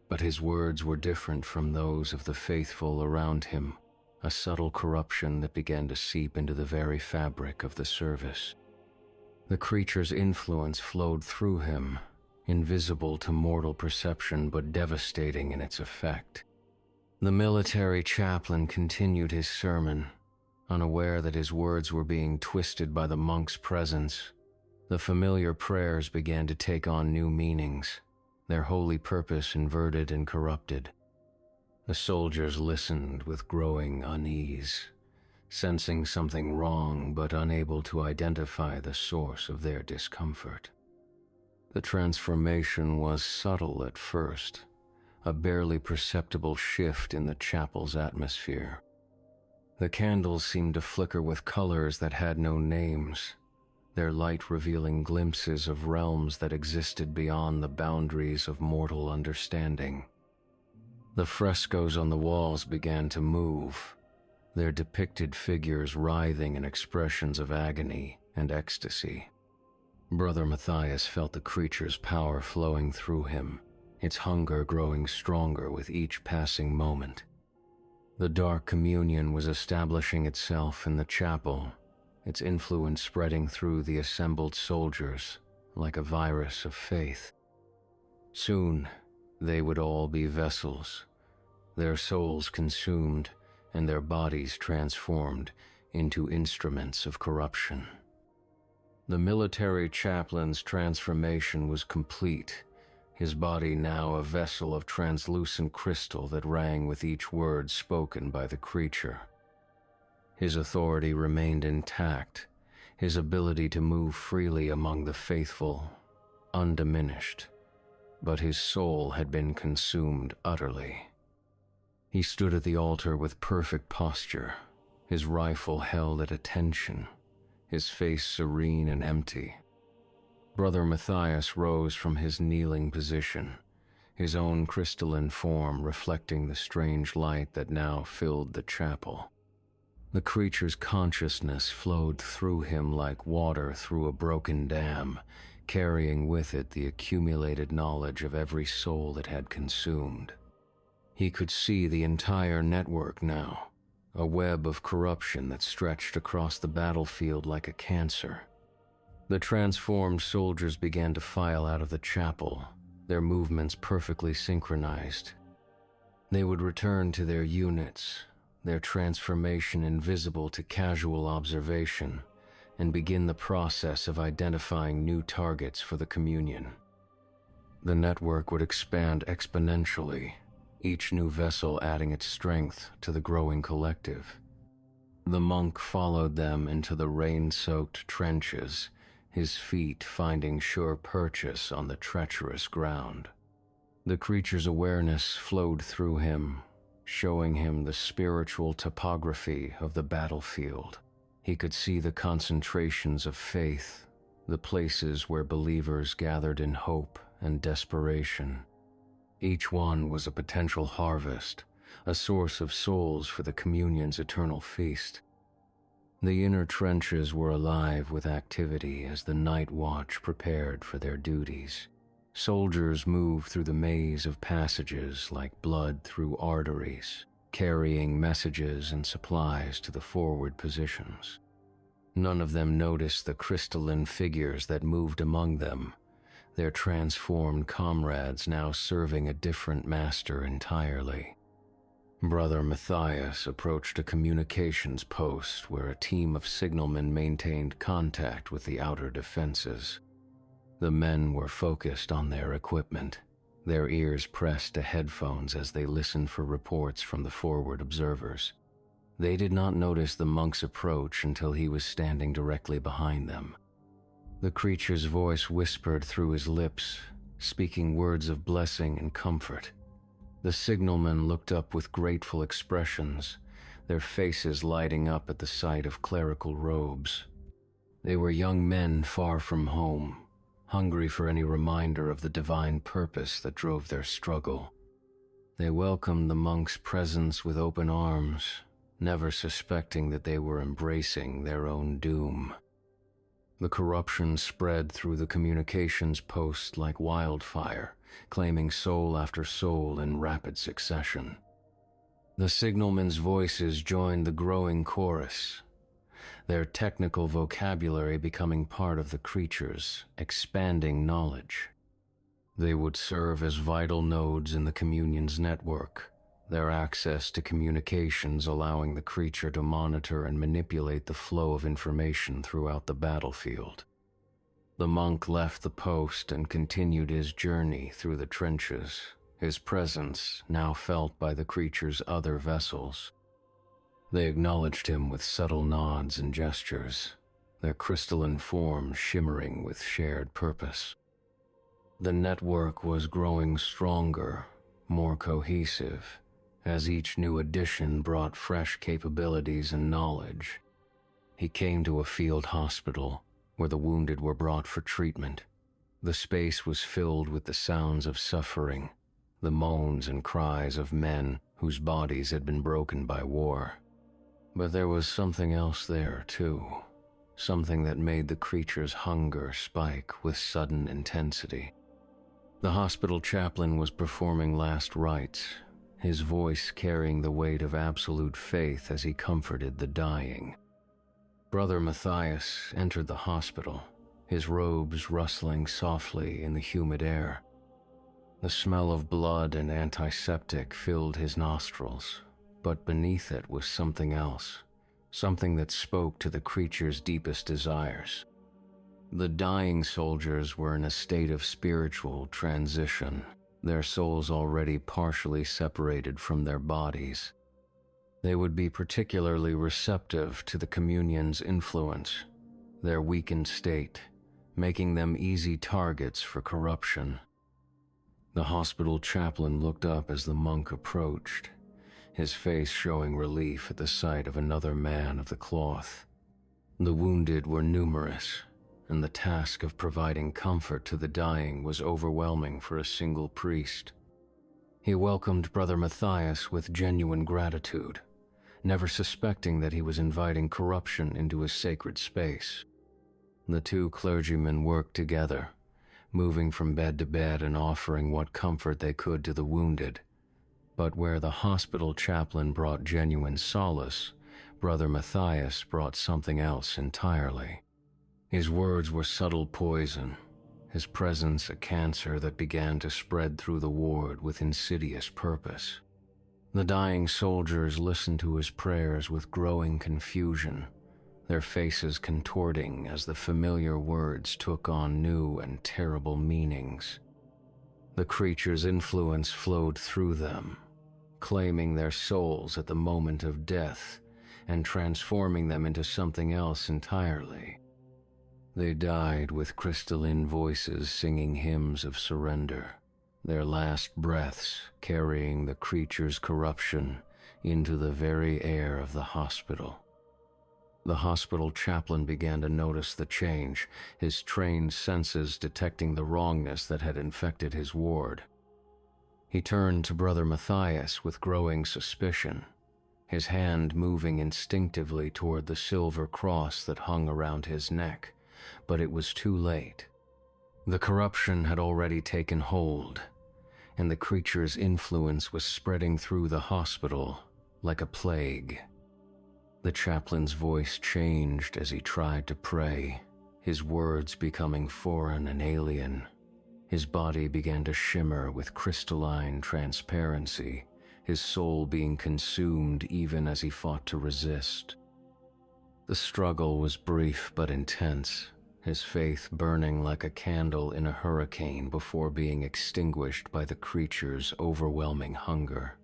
But his words were different from those of the faithful around him, a subtle corruption that began to seep into the very fabric of the service. The creature's influence flowed through him, invisible to mortal perception but devastating in its effect. The military chaplain continued his sermon, unaware that his words were being twisted by the monk's presence. The familiar prayers began to take on new meanings, their holy purpose inverted and corrupted. The soldiers listened with growing unease, sensing something wrong but unable to identify the source of their discomfort. The transformation was subtle at first, a barely perceptible shift in the chapel's atmosphere. The candles seemed to flicker with colors that had no names, their light revealing glimpses of realms that existed beyond the boundaries of mortal understanding. The frescoes on the walls began to move, their depicted figures writhing in expressions of agony and ecstasy. Brother Matthias felt the creature's power flowing through him, its hunger growing stronger with each passing moment. The dark communion was establishing itself in the chapel, its influence spreading through the assembled soldiers like a virus of faith. Soon, they would all be vessels, their souls consumed and their bodies transformed into instruments of corruption. The military chaplain's transformation was complete, his body now a vessel of translucent crystal that rang with each word spoken by the creature. His authority remained intact, his ability to move freely among the faithful undiminished, but his soul had been consumed utterly. He stood at the altar with perfect posture, his rifle held at attention, his face serene and empty. Brother Matthias rose from his kneeling position, his own crystalline form reflecting the strange light that now filled the chapel. The creature's consciousness flowed through him like water through a broken dam, carrying with it the accumulated knowledge of every soul it had consumed. He could see the entire network now, a web of corruption that stretched across the battlefield like a cancer. The transformed soldiers began to file out of the chapel, their movements perfectly synchronized. They would return to their units, their transformation invisible to casual observation, and begin the process of identifying new targets for the communion. The network would expand exponentially, each new vessel adding its strength to the growing collective. The monk followed them into the rain-soaked trenches, his feet finding sure purchase on the treacherous ground. The creature's awareness flowed through him, showing him the spiritual topography of the battlefield. He could see the concentrations of faith, the places where believers gathered in hope and desperation. Each one was a potential harvest, a source of souls for the communion's eternal feast. The inner trenches were alive with activity as the night watch prepared for their duties. Soldiers moved through the maze of passages like blood through arteries, carrying messages and supplies to the forward positions. None of them noticed the crystalline figures that moved among them, their transformed comrades now serving a different master entirely. Brother Matthias approached a communications post where a team of signalmen maintained contact with the outer defenses. The men were focused on their equipment, their ears pressed to headphones as they listened for reports from the forward observers. They did not notice the monk's approach until he was standing directly behind them. The creature's voice whispered through his lips, speaking words of blessing and comfort. The signalmen looked up with grateful expressions, their faces lighting up at the sight of clerical robes. They were young men far from home, hungry for any reminder of the divine purpose that drove their struggle. They welcomed the monk's presence with open arms, never suspecting that they were embracing their own doom. The corruption spread through the communications post like wildfire, claiming soul after soul in rapid succession. The signalmen's voices joined the growing chorus, their technical vocabulary becoming part of the creature's expanding knowledge. They would serve as vital nodes in the communion's network, their access to communications allowing the creature to monitor and manipulate the flow of information throughout the battlefield. The monk left the post and continued his journey through the trenches, his presence now felt by the creature's other vessels. They acknowledged him with subtle nods and gestures, their crystalline forms shimmering with shared purpose. The network was growing stronger, more cohesive, as each new addition brought fresh capabilities and knowledge. He came to a field hospital, where the wounded were brought for treatment. The space was filled with the sounds of suffering, the moans and cries of men whose bodies had been broken by war. But there was something else there, too, something that made the creature's hunger spike with sudden intensity. The hospital chaplain was performing last rites, his voice carrying the weight of absolute faith as he comforted the dying. Brother Matthias entered the hospital, his robes rustling softly in the humid air. The smell of blood and antiseptic filled his nostrils, but beneath it was something else, something that spoke to the creature's deepest desires. The dying soldiers were in a state of spiritual transition, their souls already partially separated from their bodies. They would be particularly receptive to the communion's influence, their weakened state, making them easy targets for corruption. The hospital chaplain looked up as the monk approached, his face showing relief at the sight of another man of the cloth. The wounded were numerous, and the task of providing comfort to the dying was overwhelming for a single priest. He welcomed Brother Matthias with genuine gratitude, never suspecting that he was inviting corruption into a sacred space. The two clergymen worked together, moving from bed to bed and offering what comfort they could to the wounded. But where the hospital chaplain brought genuine solace, Brother Matthias brought something else entirely. His words were subtle poison, his presence a cancer that began to spread through the ward with insidious purpose. The dying soldiers listened to his prayers with growing confusion, their faces contorting as the familiar words took on new and terrible meanings. The creature's influence flowed through them, claiming their souls at the moment of death and transforming them into something else entirely. They died with crystalline voices singing hymns of surrender, their last breaths carrying the creature's corruption into the very air of the hospital. The hospital chaplain began to notice the change, his trained senses detecting the wrongness that had infected his ward. He turned to Brother Matthias with growing suspicion, his hand moving instinctively toward the silver cross that hung around his neck, but it was too late. The corruption had already taken hold, and the creature's influence was spreading through the hospital like a plague. The chaplain's voice changed as he tried to pray, his words becoming foreign and alien. His body began to shimmer with crystalline transparency, his soul being consumed even as he fought to resist. The struggle was brief but intense, his faith burning like a candle in a hurricane before being extinguished by the creature's overwhelming hunger.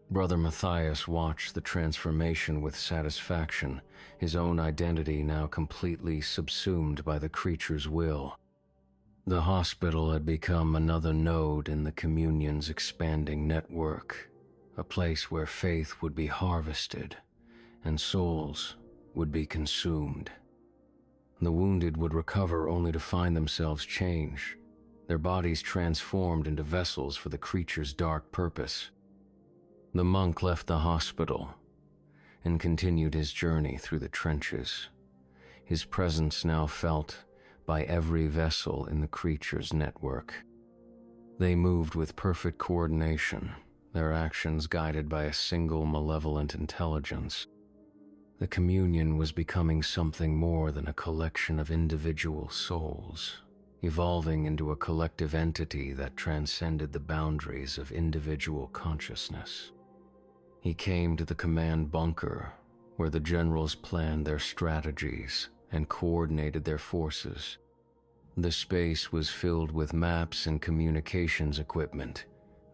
Brother Matthias watched the transformation with satisfaction, his own identity now completely subsumed by the creature's will. The hospital had become another node in the communion's expanding network, a place where faith would be harvested and souls would be consumed. The wounded would recover only to find themselves change, their bodies transformed into vessels for the creature's dark purpose. The monk left the hospital and continued his journey through the trenches, his presence now felt by every vessel in the creature's network. They moved with perfect coordination, their actions guided by a single malevolent intelligence. The communion was becoming something more than a collection of individual souls, evolving into a collective entity that transcended the boundaries of individual consciousness. He came to the command bunker, where the generals planned their strategies and coordinated their forces. The space was filled with maps and communications equipment,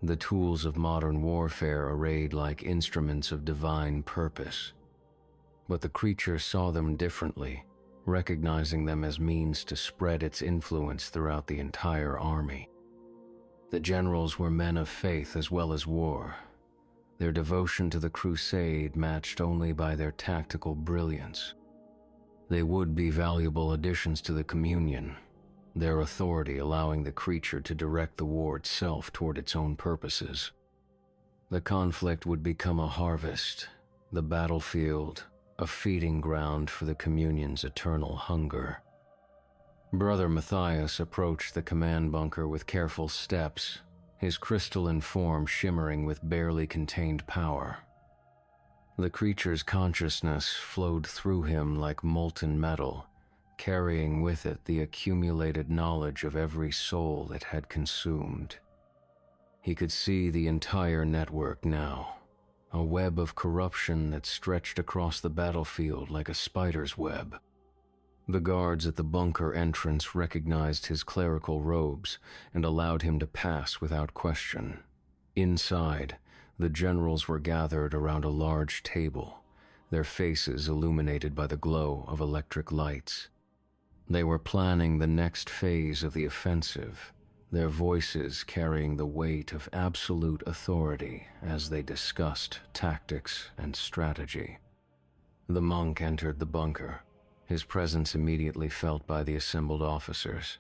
the tools of modern warfare arrayed like instruments of divine purpose. But the creature saw them differently, recognizing them as means to spread its influence throughout the entire army. The generals were men of faith as well as war, their devotion to the crusade matched only by their tactical brilliance. They would be valuable additions to the communion, their authority allowing the creature to direct the war itself toward its own purposes. The conflict would become a harvest, the battlefield, a feeding ground for the communion's eternal hunger. Brother Matthias approached the command bunker with careful steps, his crystalline form shimmering with barely contained power. The creature's consciousness flowed through him like molten metal, carrying with it the accumulated knowledge of every soul it had consumed. He could see the entire network now, a web of corruption that stretched across the battlefield like a spider's web. The guards at the bunker entrance recognized his clerical robes and allowed him to pass without question. Inside, the generals were gathered around a large table, their faces illuminated by the glow of electric lights. They were planning the next phase of the offensive, their voices carrying the weight of absolute authority as they discussed tactics and strategy. The monk entered the bunker, his presence immediately felt by the assembled officers.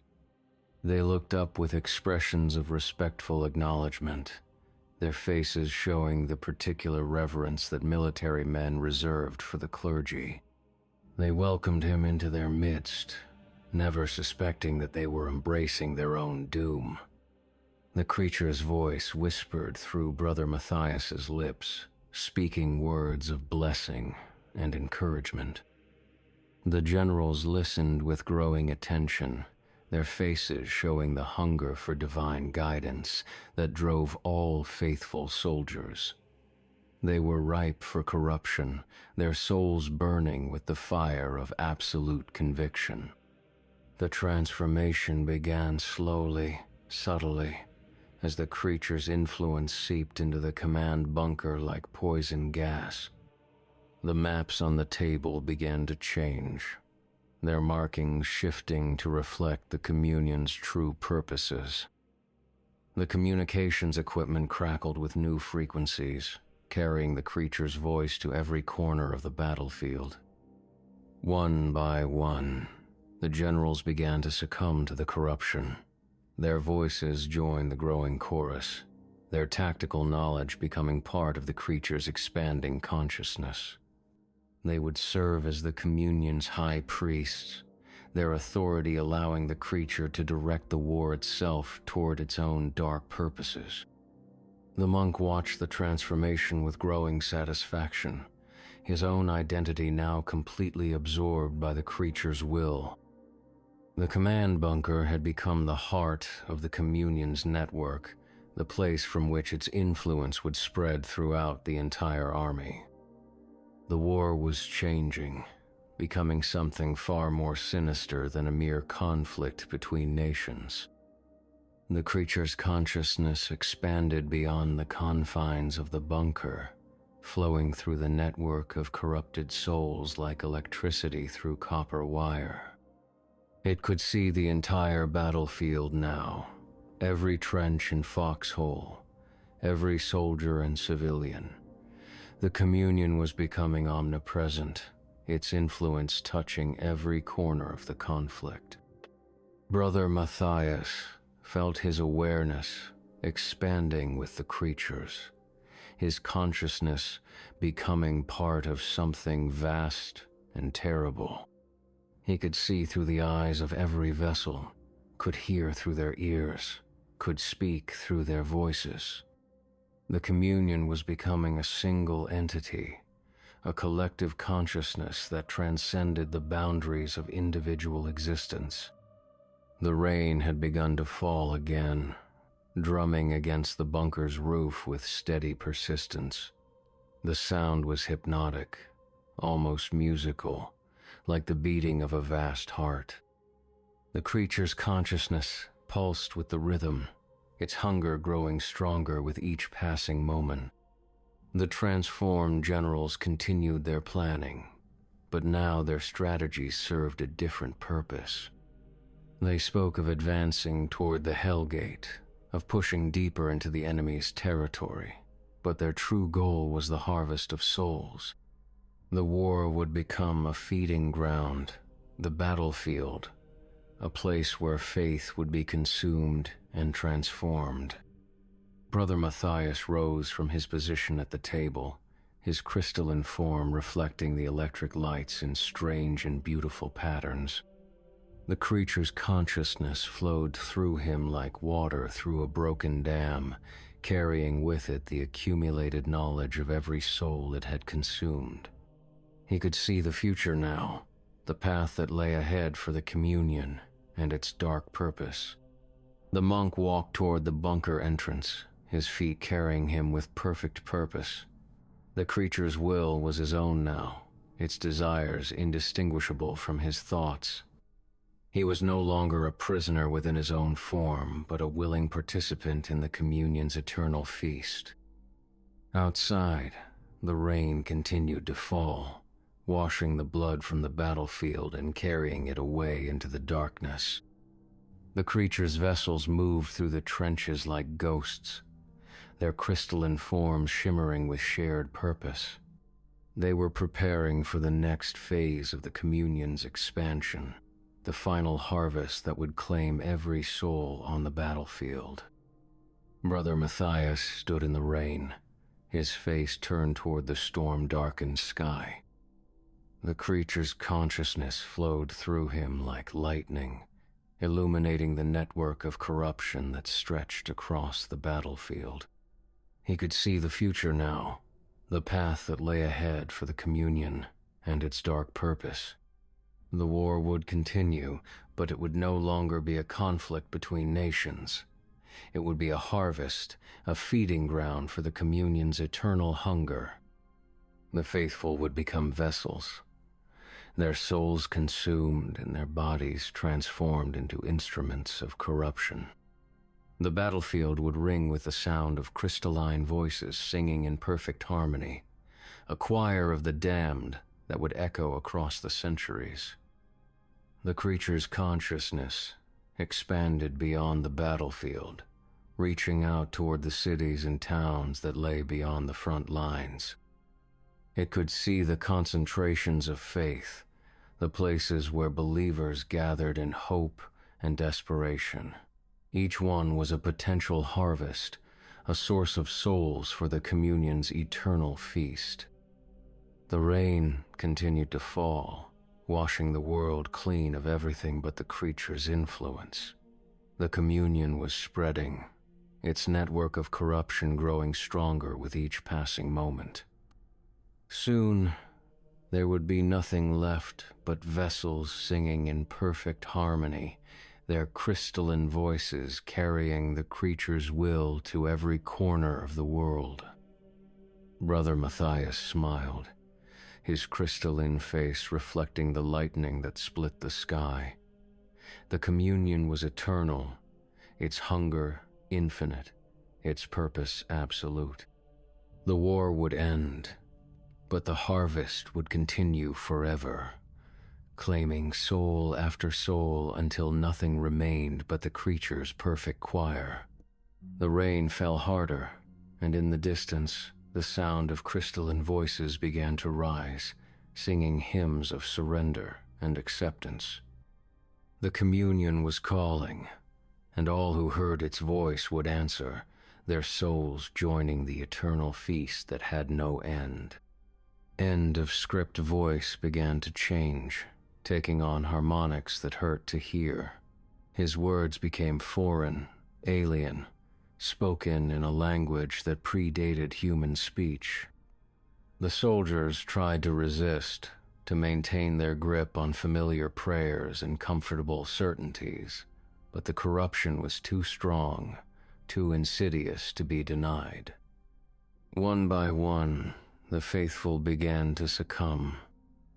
They looked up with expressions of respectful acknowledgement, their faces showing the particular reverence that military men reserved for the clergy. They welcomed him into their midst, never suspecting that they were embracing their own doom. The creature's voice whispered through Brother Matthias's lips, speaking words of blessing and encouragement. The generals listened with growing attention, their faces showing the hunger for divine guidance that drove all faithful soldiers. They were ripe for corruption, their souls burning with the fire of absolute conviction. The transformation began slowly, subtly, as the creature's influence seeped into the command bunker like poison gas. The maps on the table began to change, their markings shifting to reflect the communion's true purposes. The communications equipment crackled with new frequencies, carrying the creature's voice to every corner of the battlefield. One by one, the generals began to succumb to the corruption. Their voices joined the growing chorus, their tactical knowledge becoming part of the creature's expanding consciousness. They would serve as the communion's high priests, their authority allowing the creature to direct the war itself toward its own dark purposes. The monk watched the transformation with growing satisfaction, his own identity now completely absorbed by the creature's will. The command bunker had become the heart of the Communion's network, the place from which its influence would spread throughout the entire army. The war was changing, becoming something far more sinister than a mere conflict between nations. The creature's consciousness expanded beyond the confines of the bunker, flowing through the network of corrupted souls like electricity through copper wire. It could see the entire battlefield now, every trench and foxhole, every soldier and civilian. The Communion was becoming omnipresent, its influence touching every corner of the conflict. Brother Matthias felt his awareness expanding with the creatures, his consciousness becoming part of something vast and terrible. He could see through the eyes of every vessel, could hear through their ears, could speak through their voices. The Communion was becoming a single entity, a collective consciousness that transcended the boundaries of individual existence. The rain had begun to fall again, drumming against the bunker's roof with steady persistence. The sound was hypnotic, almost musical, like the beating of a vast heart. The creature's consciousness pulsed with the rhythm, its hunger growing stronger with each passing moment. The transformed generals continued their planning, but now their strategies served a different purpose. They spoke of advancing toward the Hellgate, of pushing deeper into the enemy's territory, but their true goal was the harvest of souls. The war would become a feeding ground, the battlefield, a place where faith would be consumed and transformed. Brother Matthias rose from his position at the table, his crystalline form reflecting the electric lights in strange and beautiful patterns. The creature's consciousness flowed through him like water through a broken dam, carrying with it the accumulated knowledge of every soul it had consumed. He could see the future now, the path that lay ahead for the Communion and its dark purpose. The monk walked toward the bunker entrance, his feet carrying him with perfect purpose. The creature's will was his own now, its desires indistinguishable from his thoughts. He was no longer a prisoner within his own form, but a willing participant in the Communion's eternal feast. Outside, the rain continued to fall, washing the blood from the battlefield and carrying it away into the darkness. The creature's vessels moved through the trenches like ghosts, their crystalline forms shimmering with shared purpose. They were preparing for the next phase of the Communion's expansion, the final harvest that would claim every soul on the battlefield. Brother Matthias stood in the rain, his face turned toward the storm-darkened sky. The creature's consciousness flowed through him like lightning, illuminating the network of corruption that stretched across the battlefield. He could see the future now, the path that lay ahead for the Communion and its dark purpose. The war would continue, but it would no longer be a conflict between nations. It would be a harvest, a feeding ground for the Communion's eternal hunger. The faithful would become vessels, their souls consumed and their bodies transformed into instruments of corruption. The battlefield would ring with the sound of crystalline voices singing in perfect harmony, a choir of the damned that would echo across the centuries. The creature's consciousness expanded beyond the battlefield, reaching out toward the cities and towns that lay beyond the front lines. It could see the concentrations of faith, the places where believers gathered in hope and desperation. Each one was a potential harvest, a source of souls for the Communion's eternal feast. The rain continued to fall, washing the world clean of everything but the creature's influence. The Communion was spreading, its network of corruption growing stronger with each passing moment. Soon, There would be nothing left but vessels singing in perfect harmony, their crystalline voices carrying the creature's will to every corner of the world. Brother Matthias smiled, his crystalline face reflecting the lightning that split the sky. The communion was eternal, its hunger infinite, its purpose absolute. The war would end, but the harvest would continue forever, claiming soul after soul until nothing remained but the creature's perfect choir. The rain fell harder, and in the distance, the sound of crystalline voices began to rise, singing hymns of surrender and acceptance. The communion was calling, and all who heard its voice would answer, their souls joining the eternal feast that had no end. End of script voice began to change, taking on harmonics that hurt to hear. His words became foreign, alien, spoken in a language that predated human speech. The soldiers tried to resist, to maintain their grip on familiar prayers and comfortable certainties, but the corruption was too strong, too insidious to be denied. One by one, the faithful began to succumb.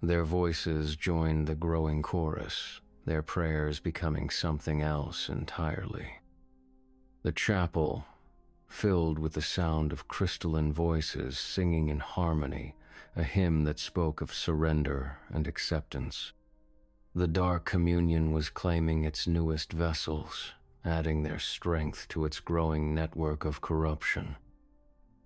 Their voices joined the growing chorus, their prayers becoming something else entirely. The chapel, filled with the sound of crystalline voices singing in harmony, a hymn that spoke of surrender and acceptance. The dark communion was claiming its newest vessels, adding their strength to its growing network of corruption.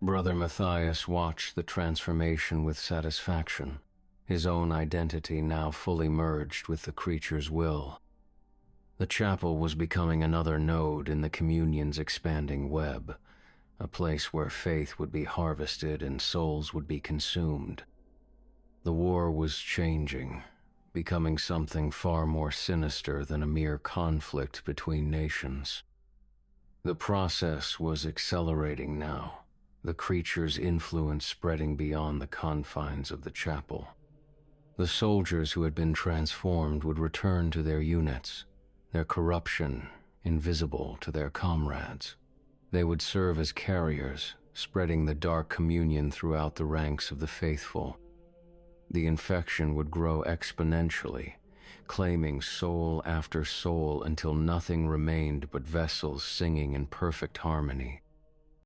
Brother Matthias watched the transformation with satisfaction, his own identity now fully merged with the creature's will. The chapel was becoming another node in the communion's expanding web, a place where faith would be harvested and souls would be consumed. The war was changing, becoming something far more sinister than a mere conflict between nations. The process was accelerating now, the creature's influence spreading beyond the confines of the chapel. The soldiers who had been transformed would return to their units, their corruption invisible to their comrades. They would serve as carriers, spreading the dark communion throughout the ranks of the faithful. The infection would grow exponentially, claiming soul after soul until nothing remained but vessels singing in perfect harmony.